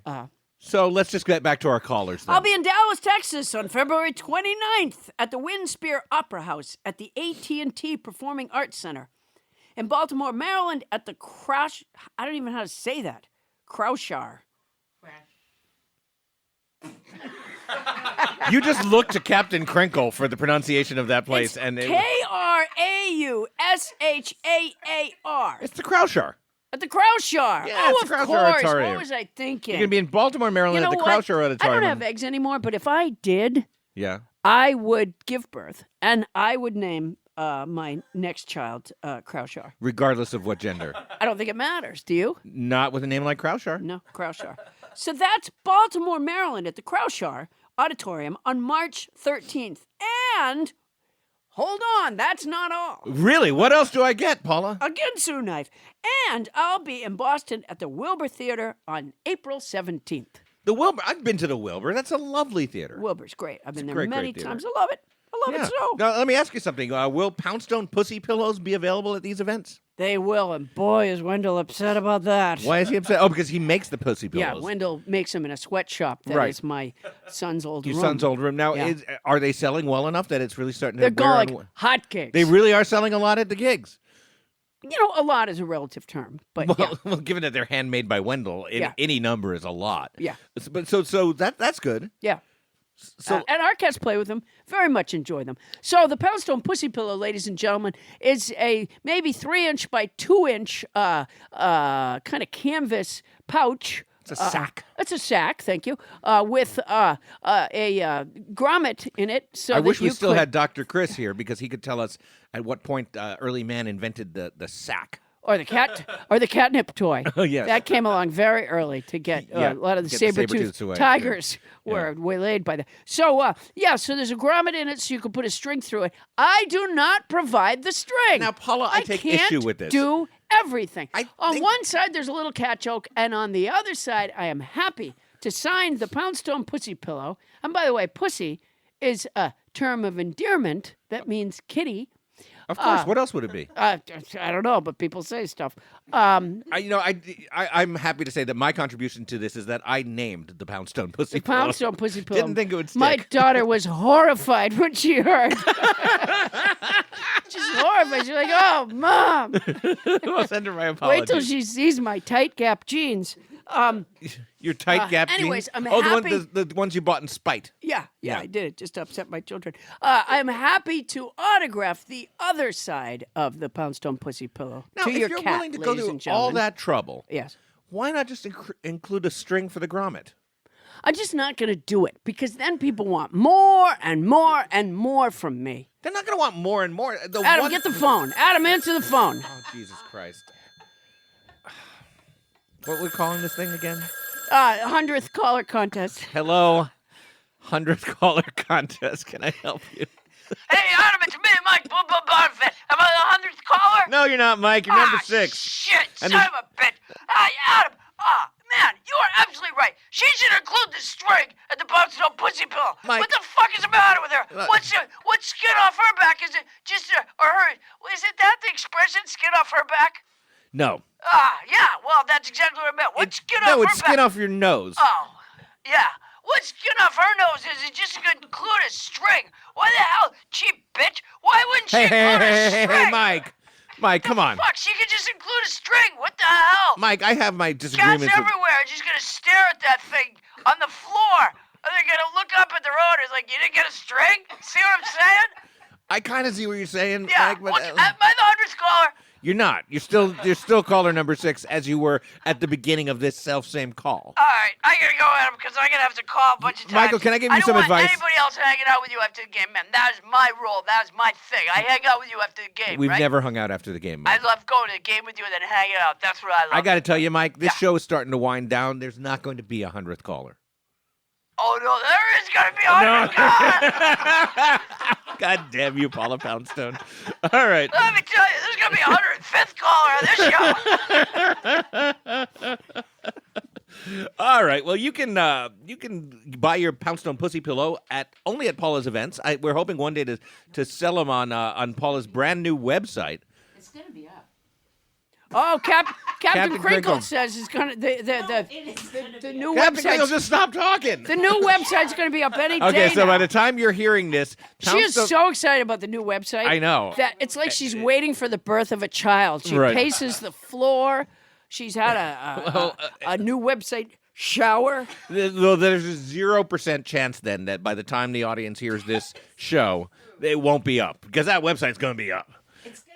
So let's just get back to our callers then. I'll be in Dallas, Texas on February 29th at the Windspear Opera House at the AT&T Performing Arts Center. In Baltimore, Maryland at the I don't even know how to say that. Kraushar. You just looked to Captain Crinkle for the pronunciation of that place. It's and Kraushar. It's the Kraushar. At the Kraushar. Yeah, oh, it's the of Kraushar course. Auditorium. What was I thinking? You're going to be in Baltimore, Maryland You know at the what? Kraushar I Auditorium. don't have eggs anymore, but if I did, Yeah. I would give birth, and I would name my next child Kraushar. Regardless of what gender. I don't think it matters. Do you? Not with a name like Kraushar. No, Kraushar. So that's Baltimore, Maryland at the Kraushar Auditorium on March 13th. And hold on, that's not all. Really? What else do I get, Paula? A Ginsu knife. And I'll be in Boston at the Wilbur Theater on April 17th. The Wilbur. I've been to the Wilbur. That's a lovely theater. Wilbur's great. I've been there great, many great theater. times. I love it. I love it so. Now, let me ask you something. Will Poundstone pussy pillows be available at these events? They will, and boy, is Wendell upset about that. Why is he upset? Oh, because he makes the pussy pillows. Yeah, Wendell makes them in a sweatshop. That is Right. my son's old Your room. son's old room. Now, Yeah. are they selling well enough that it's really starting They're to wear going on- like hotcakes. They really are selling a lot at the gigs. You know, a lot is a relative term, but Well, yeah. well, given that they're handmade by Wendell, Yeah. any number is a lot. Yeah. But so that's good. Yeah. And our cats play with them, very much enjoy them. So the Poundstone Pussy Pillow, ladies and gentlemen, is a maybe 3-inch by 2-inch kind of canvas pouch. It's a sack. It's a sack, thank you, with a grommet in it. So I that wish we you still could- had Dr. Kris here because he could tell us at what point early man invented the sack. Or the catnip toy. Oh, yes. That came along very early to get Yeah, a lot of the get the saber-toothed saber-tooths away, tigers were waylaid by that. So, so there's a grommet in it so you can put a string through it. I do not provide the string. Now, Paula, I take can't issue with this. do everything. On think- one side, there's a little cat joke, and on the other side, I am happy to sign the Poundstone Pussy Pillow. And by the way, pussy is a term of endearment that means kitty. Of course. What else would it be? I don't know, but people say stuff. I'm happy to say that my contribution to this is that I named the Poundstone Pussy Pillow. Poundstone Pussy Pillow. Didn't think it would stick. My daughter was horrified when she heard. She's horrified. She's like, "Oh, Mom, I'll send her my apologies. wait till she sees my tight gap jeans." Your tight gap anyways, jeans? I'm the, happy- the ones you bought in spite. Yeah, I did it just to upset my children. I'm happy to autograph the other side of the Poundstone Pussy Pillow Now, to if your you're cat, willing to go ladies through and gentlemen. all that trouble, Yes. why not just include a string for the grommet? I'm just not going to do it because then people want more and more and more from me. They're not going to want more and more. Adam, get the phone. Adam, answer the phone. Oh, Jesus Christ. What we're calling this thing again? 100th caller contest. Hello, 100th caller contest. Can I help you? Hey, Adam, it's me, Mike Bonfit. Am I the 100th caller? No, you're not, Mike. You're number 6. Shit, And son of a bitch. Adam, man, you are absolutely right. She should include the string at the Poundstone Pussy Pillow. Mike. What the fuck is the matter with her? What's skin off her back? Is it just is it that the expression, skin off her back? No. Yeah, well, that's exactly what I meant. What's skin off her No, back? it's skin off your nose. Oh, yeah. What skin off her nose is it just gonna include a string? Why the hell, cheap bitch? Why wouldn't she include a string? Hey, Mike. Mike, come on. Fuck, she could just include a string. What the hell? Mike, I have my Cats disagreements with... everywhere are just gonna stare at that thing on the floor. And they're gonna look up at their owners like, you didn't get a string? See what I'm saying? I kind of see what you're saying, Yeah. Mike, but... Am I the 100th caller? You're not. You're still caller number 6 as you were at the beginning of this self-same call. All right, I gotta go, Adam, because I'm gonna have to call a bunch of times. Michael, can I give you some I don't advice? want anybody else hanging out with you after the game, man. That is my role. That is my thing. I hang out with you after the game, We've right? never hung out after the game, I Mike. love going to the game with you and then hanging out. That's what I love. I got to tell you, Mike, this show is starting to wind down. There's not going to be a 100th caller. Oh, no, there is going to be a 100. God! God damn you, Paula Poundstone. All right. Let me tell you, there's going to be a 105th caller on this show. All right. Well, you can buy your Poundstone Pussy Pillow only at Paula's events. We're hoping one day to sell them on Paula's brand new website. It's going to be up. Oh, Captain Captain Crinkle Crinkle. says it's going to the new Captain Crinkle, website. just stop talking. The new website's going to be up any day. Okay, so now. by the time you're hearing this, She is Poundstone- so excited about the new website. I know. That it's like she's waiting for the birth of a child. She Right. paces the floor. She's had a new website shower. Well, there's a 0% chance then that by the time the audience hears this show, it won't be up because that website's going to be up,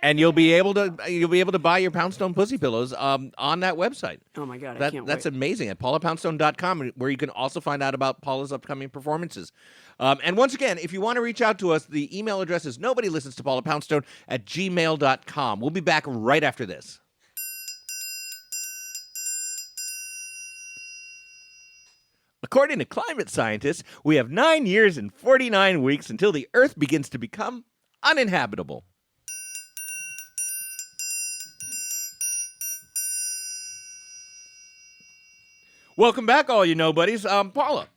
and you'll be able to buy your Poundstone Pussy Pillows on that website. Oh my God, I can't That's wait. amazing at paulapoundstone.com, where you can also find out about Paula's upcoming performances. And once again, if you want to reach out to us, the email address is nobodylistenstopaulapoundstone@gmail.com. We'll be back right after this. According to climate scientists, we have 9 years and 49 weeks until the Earth begins to become uninhabitable. Welcome back, all you nobodies. Paula,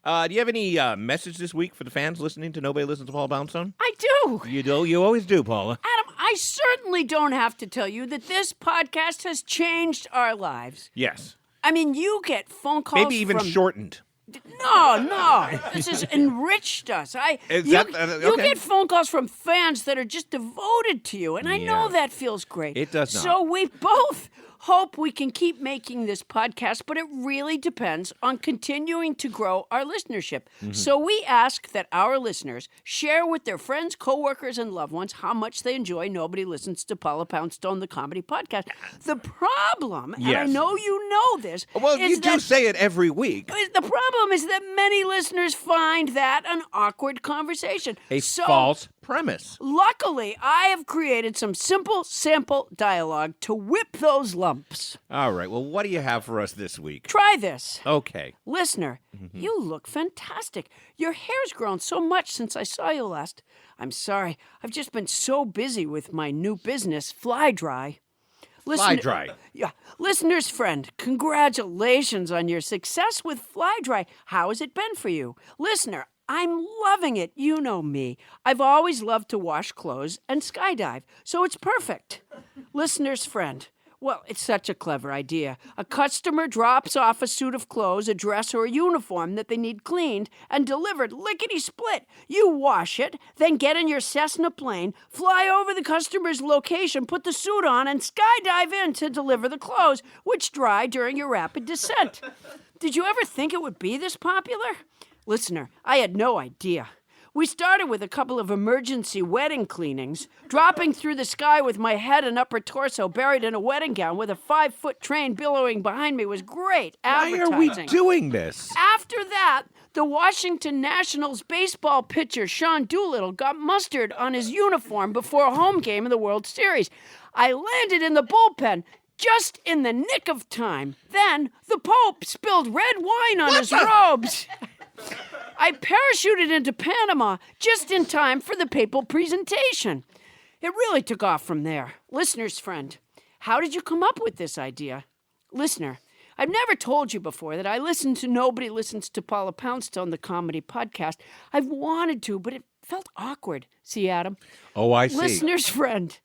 do you have any message this week for the fans listening to Nobody Listens to Paula Poundstone? I do. You do. You always do, Paula. Adam, I certainly don't have to tell you that this podcast has changed our lives. Yes. I mean, you get phone calls Maybe even from... shortened. No. This has enriched us. Is you, that- you okay. get phone calls from fans that are just devoted to you, and I know Yeah. that feels great. It does not. So we both hope we can keep making this podcast, but it really depends on continuing to grow our listenership. So we ask that our listeners share with their friends, coworkers, and loved ones how much they enjoy Nobody Listens to Paula Poundstone, the comedy podcast. The problem, and I Yes. know you know this, Well, is you do that say it every week. the problem is that many listeners find that an awkward conversation. A So, false premise. luckily, I have created some simple sample dialogue to whip those lumps. All right. Well, what do you have for us this week? Try this. Okay. Listener, you look fantastic. Your hair's grown so much since I saw you last. I'm sorry. I've just been so busy with my new business, Fly Dry. Fly Dry. Yeah. Listener's friend, congratulations on your success with Fly Dry. How has it been for you? Listener, I'm loving it. You know me. I've always loved to wash clothes and skydive, so it's perfect. Listener's friend. Well, it's such a clever idea. A customer drops off a suit of clothes, a dress, or a uniform that they need cleaned and delivered lickety-split. You wash it, then get in your Cessna plane, fly over the customer's location, put the suit on, and skydive in to deliver the clothes, which dry during your rapid descent. Did you ever think it would be this popular? Listener, I had no idea. We started with a couple of emergency wedding cleanings, dropping through the sky with my head and upper torso buried in a wedding gown with a 5-foot train billowing behind me was great Why advertising. are we doing this? After that, the Washington Nationals baseball pitcher Sean Doolittle got mustard on his uniform before a home game in the World Series. I landed in the bullpen just in the nick of time. Then the Pope spilled red wine on his robes. I parachuted into Panama just in time for the papal presentation. It really took off from there. Listener's friend, how did you come up with this idea? Listener, I've never told you before that I listen to Nobody Listens to Paula Poundstone, the comedy podcast. I've wanted to, but it felt awkward. See, Adam? Oh, I see. Listener's friend,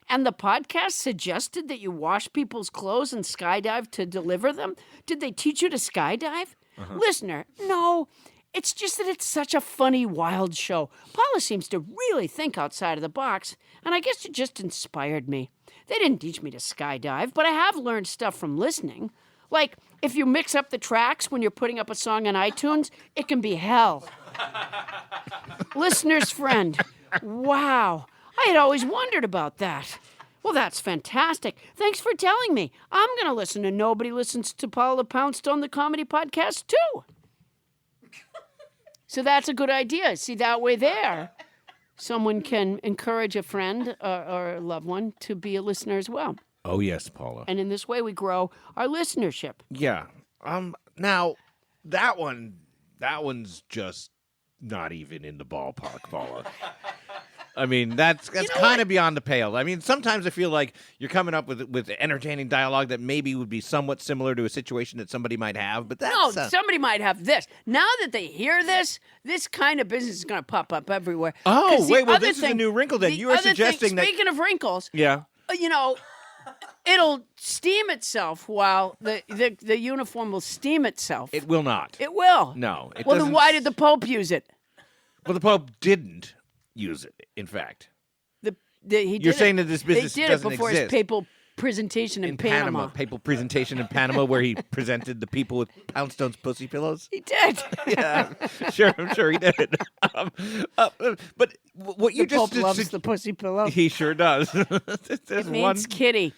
and the podcast suggested that you wash people's clothes and skydive to deliver them? Did they teach you to skydive? Listener, no. It's just that it's such a funny, wild show. Paula seems to really think outside of the box, and I guess it just inspired me. They didn't teach me to skydive, but I have learned stuff from listening. Like, if you mix up the tracks when you're putting up a song on iTunes, it can be hell. Listener's friend, wow. I had always wondered about that. Well, that's fantastic. Thanks for telling me. I'm going to listen to Nobody Listens to Paula Poundstone, the comedy podcast, too. So that's a good idea. See, that way there, someone can encourage a friend or a loved one to be a listener as well. Oh, yes, Paula. And in this way, we grow our listenership. Yeah. Now, that one's just not even in the ballpark, Paula. I mean, that's kind of beyond the pale. I mean, sometimes I feel like you're coming up with entertaining dialogue that maybe would be somewhat similar to a situation that somebody might have, but that's... No, somebody might have this. Now that they hear this kind of business is going to pop up everywhere. Oh, 'Cause the wait, well, other this is a new wrinkle then. the You are other thing- suggesting that... Speaking of wrinkles, Yeah. It'll steam itself while the uniform will steam itself. It will not. It will. No. It Well, then doesn't why did the Pope use it? Well, the Pope didn't use it, in fact. He You're did saying it. that this business They did doesn't it before exist. his papal presentation in Panama. Papal presentation in Panama where he presented the people with Poundstone's pussy pillows. He did. Yeah, sure, I'm sure he did. But what you The Pope just loves the pussy pillow. he sure does. It means kitty.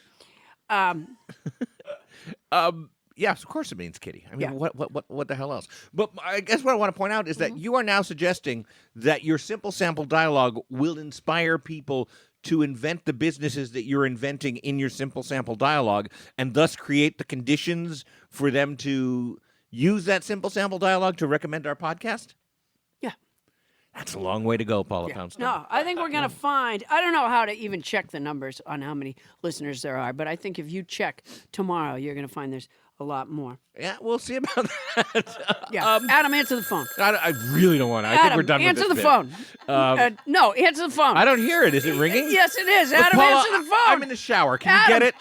Yes, of course it means kitty. I mean, Yeah. what the hell else? But I guess what I want to point out is that you are now suggesting that your simple sample dialogue will inspire people to invent the businesses that you're inventing in your simple sample dialogue and thus create the conditions for them to use that simple sample dialogue to recommend our podcast? Yeah. That's a long way to go, Paula Poundstone. No, I think we're going to find, I don't know how to even check the numbers on how many listeners there are, but I think if you check tomorrow, you're going to find there's a lot more. Yeah, we'll see about that. Yeah. Adam, answer the phone. I really don't want to. I Adam, think we're done with answer this the bit. phone. No, answer the phone. I don't hear it. Is it ringing? Yes, it is. Adam, Paula, answer the phone. I'm in the shower. Can you Adam, get it?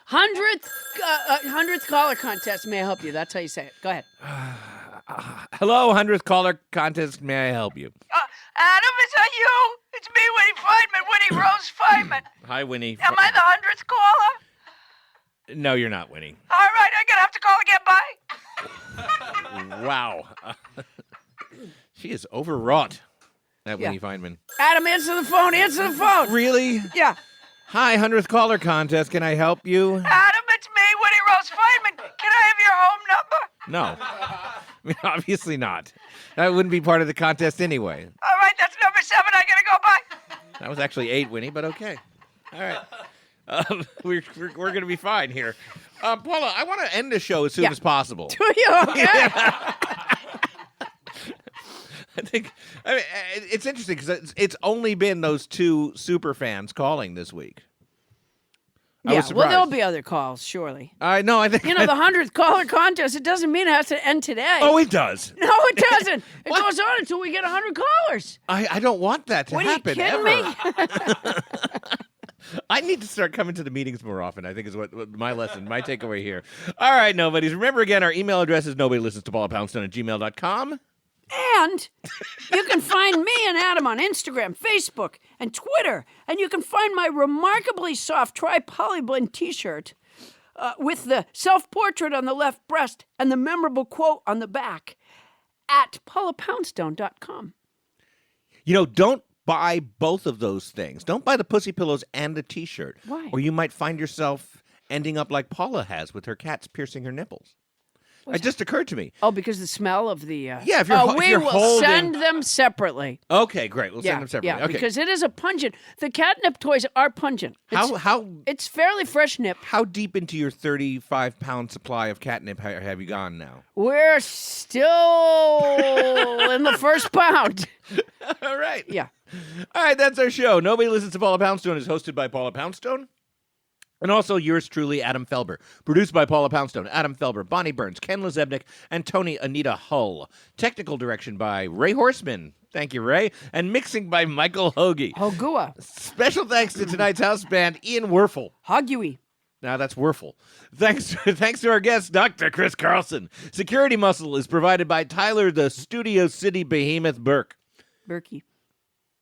100th caller contest. May I help you? That's how you say it. Go ahead. Hello, 100th caller contest. May I help you? Adam, is that you? It's me, Winnie Feynman, Winnie Rose Feynman. Hi, Winnie. Am I the 100th caller? No, you're not winning. All right, I'm going to have to call again. Bye. Wow. She is overwrought, that Yeah. Winnie Feynman. Adam, answer the phone. Answer the phone. Really? Yeah. Hi, 100th caller contest. Can I help you? Adam, it's me, Winnie Rose Feynman. Can I have your home number? No. I mean, obviously not. That wouldn't be part of the contest anyway. All right, that's number 7. I got to go. Bye. That was actually 8, Winnie, but okay. All right. We're going to be fine here. Paula, I want to end the show as soon as possible. Do you? Okay. I mean, it's interesting because it's only been those 2 super fans calling this week. I was Well, surprised. there'll be other calls, surely. I know. I think You know, the 100th caller contest, it doesn't mean it has to end today. Oh, it does. No, it doesn't. It goes on until we get 100 callers. I don't want that to What, happen are you kidding ever. me? I need to start coming to the meetings more often, I think is what my lesson, my takeaway here. All right, nobodies. Remember again, our email address is nobodylistens@gmail.com. And you can find me and Adam on Instagram, Facebook, and Twitter. And you can find my remarkably soft tri-polyblend t-shirt with the self-portrait on the left breast and the memorable quote on the back at paulapoundstone.com. You know, don't buy both of those things. Don't buy the pussy pillows and the t-shirt. Why? Or you might find yourself ending up like Paula has with her cats piercing her nipples. It just occurred to me. Oh, because the smell of the... Yeah, if you're if we you're will holding... send them separately. Okay, great. We'll send them separately. Yeah, okay. because it is a pungent... The catnip toys are pungent. It's fairly fresh nip. How deep into your 35-pound supply of catnip have you gone now? We're still in the first pound. All right. Yeah. All right, that's our show. Nobody Listens to Paula Poundstone is hosted by Paula Poundstone. And also yours truly, Adam Felber. Produced by Paula Poundstone, Adam Felber, Bonnie Burns, Ken Lezebnik, and Tony Anita Hull. Technical direction by Ray Horseman. Thank you, Ray. And mixing by Michael Hoagie. Hogua. Special thanks to tonight's house band, Ian Wurfl. Hogui. Now that's Wurfl. Thanks to our guest, Dr. Kris Carlson. Security muscle is provided by Tyler, the Studio City Behemoth Burke. Berkey.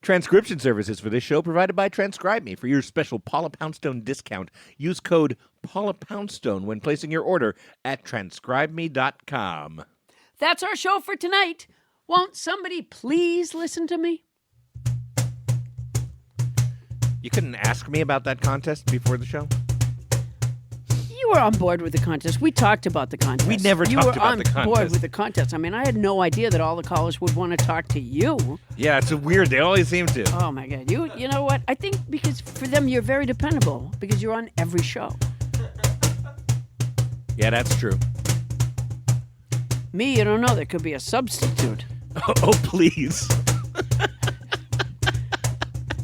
Transcription services for this show provided by Transcribe Me. For your special Paula Poundstone discount, use code Paula Poundstone when placing your order at transcribeme.com. That's our show for tonight. Won't somebody please listen to me? You couldn't ask me about that contest before the show? You were on board with the contest. We talked about the contest. We never talked about the You were on board contest. with the contest. I mean, I had no idea that all the callers would want to talk to you. Yeah, it's weird. They always seem to. Oh, my God. You know what? I think because for them, you're very dependable because you're on every show. Yeah, that's true. Me, you don't know. There could be a substitute. Oh, please.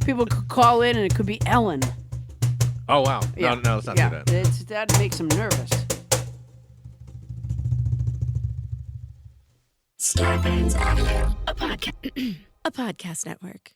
People could call in and it could be Ellen. Oh, wow. Yeah. No, let's not yeah. do that. That makes them nervous. Scarpins Audio, a podcast network.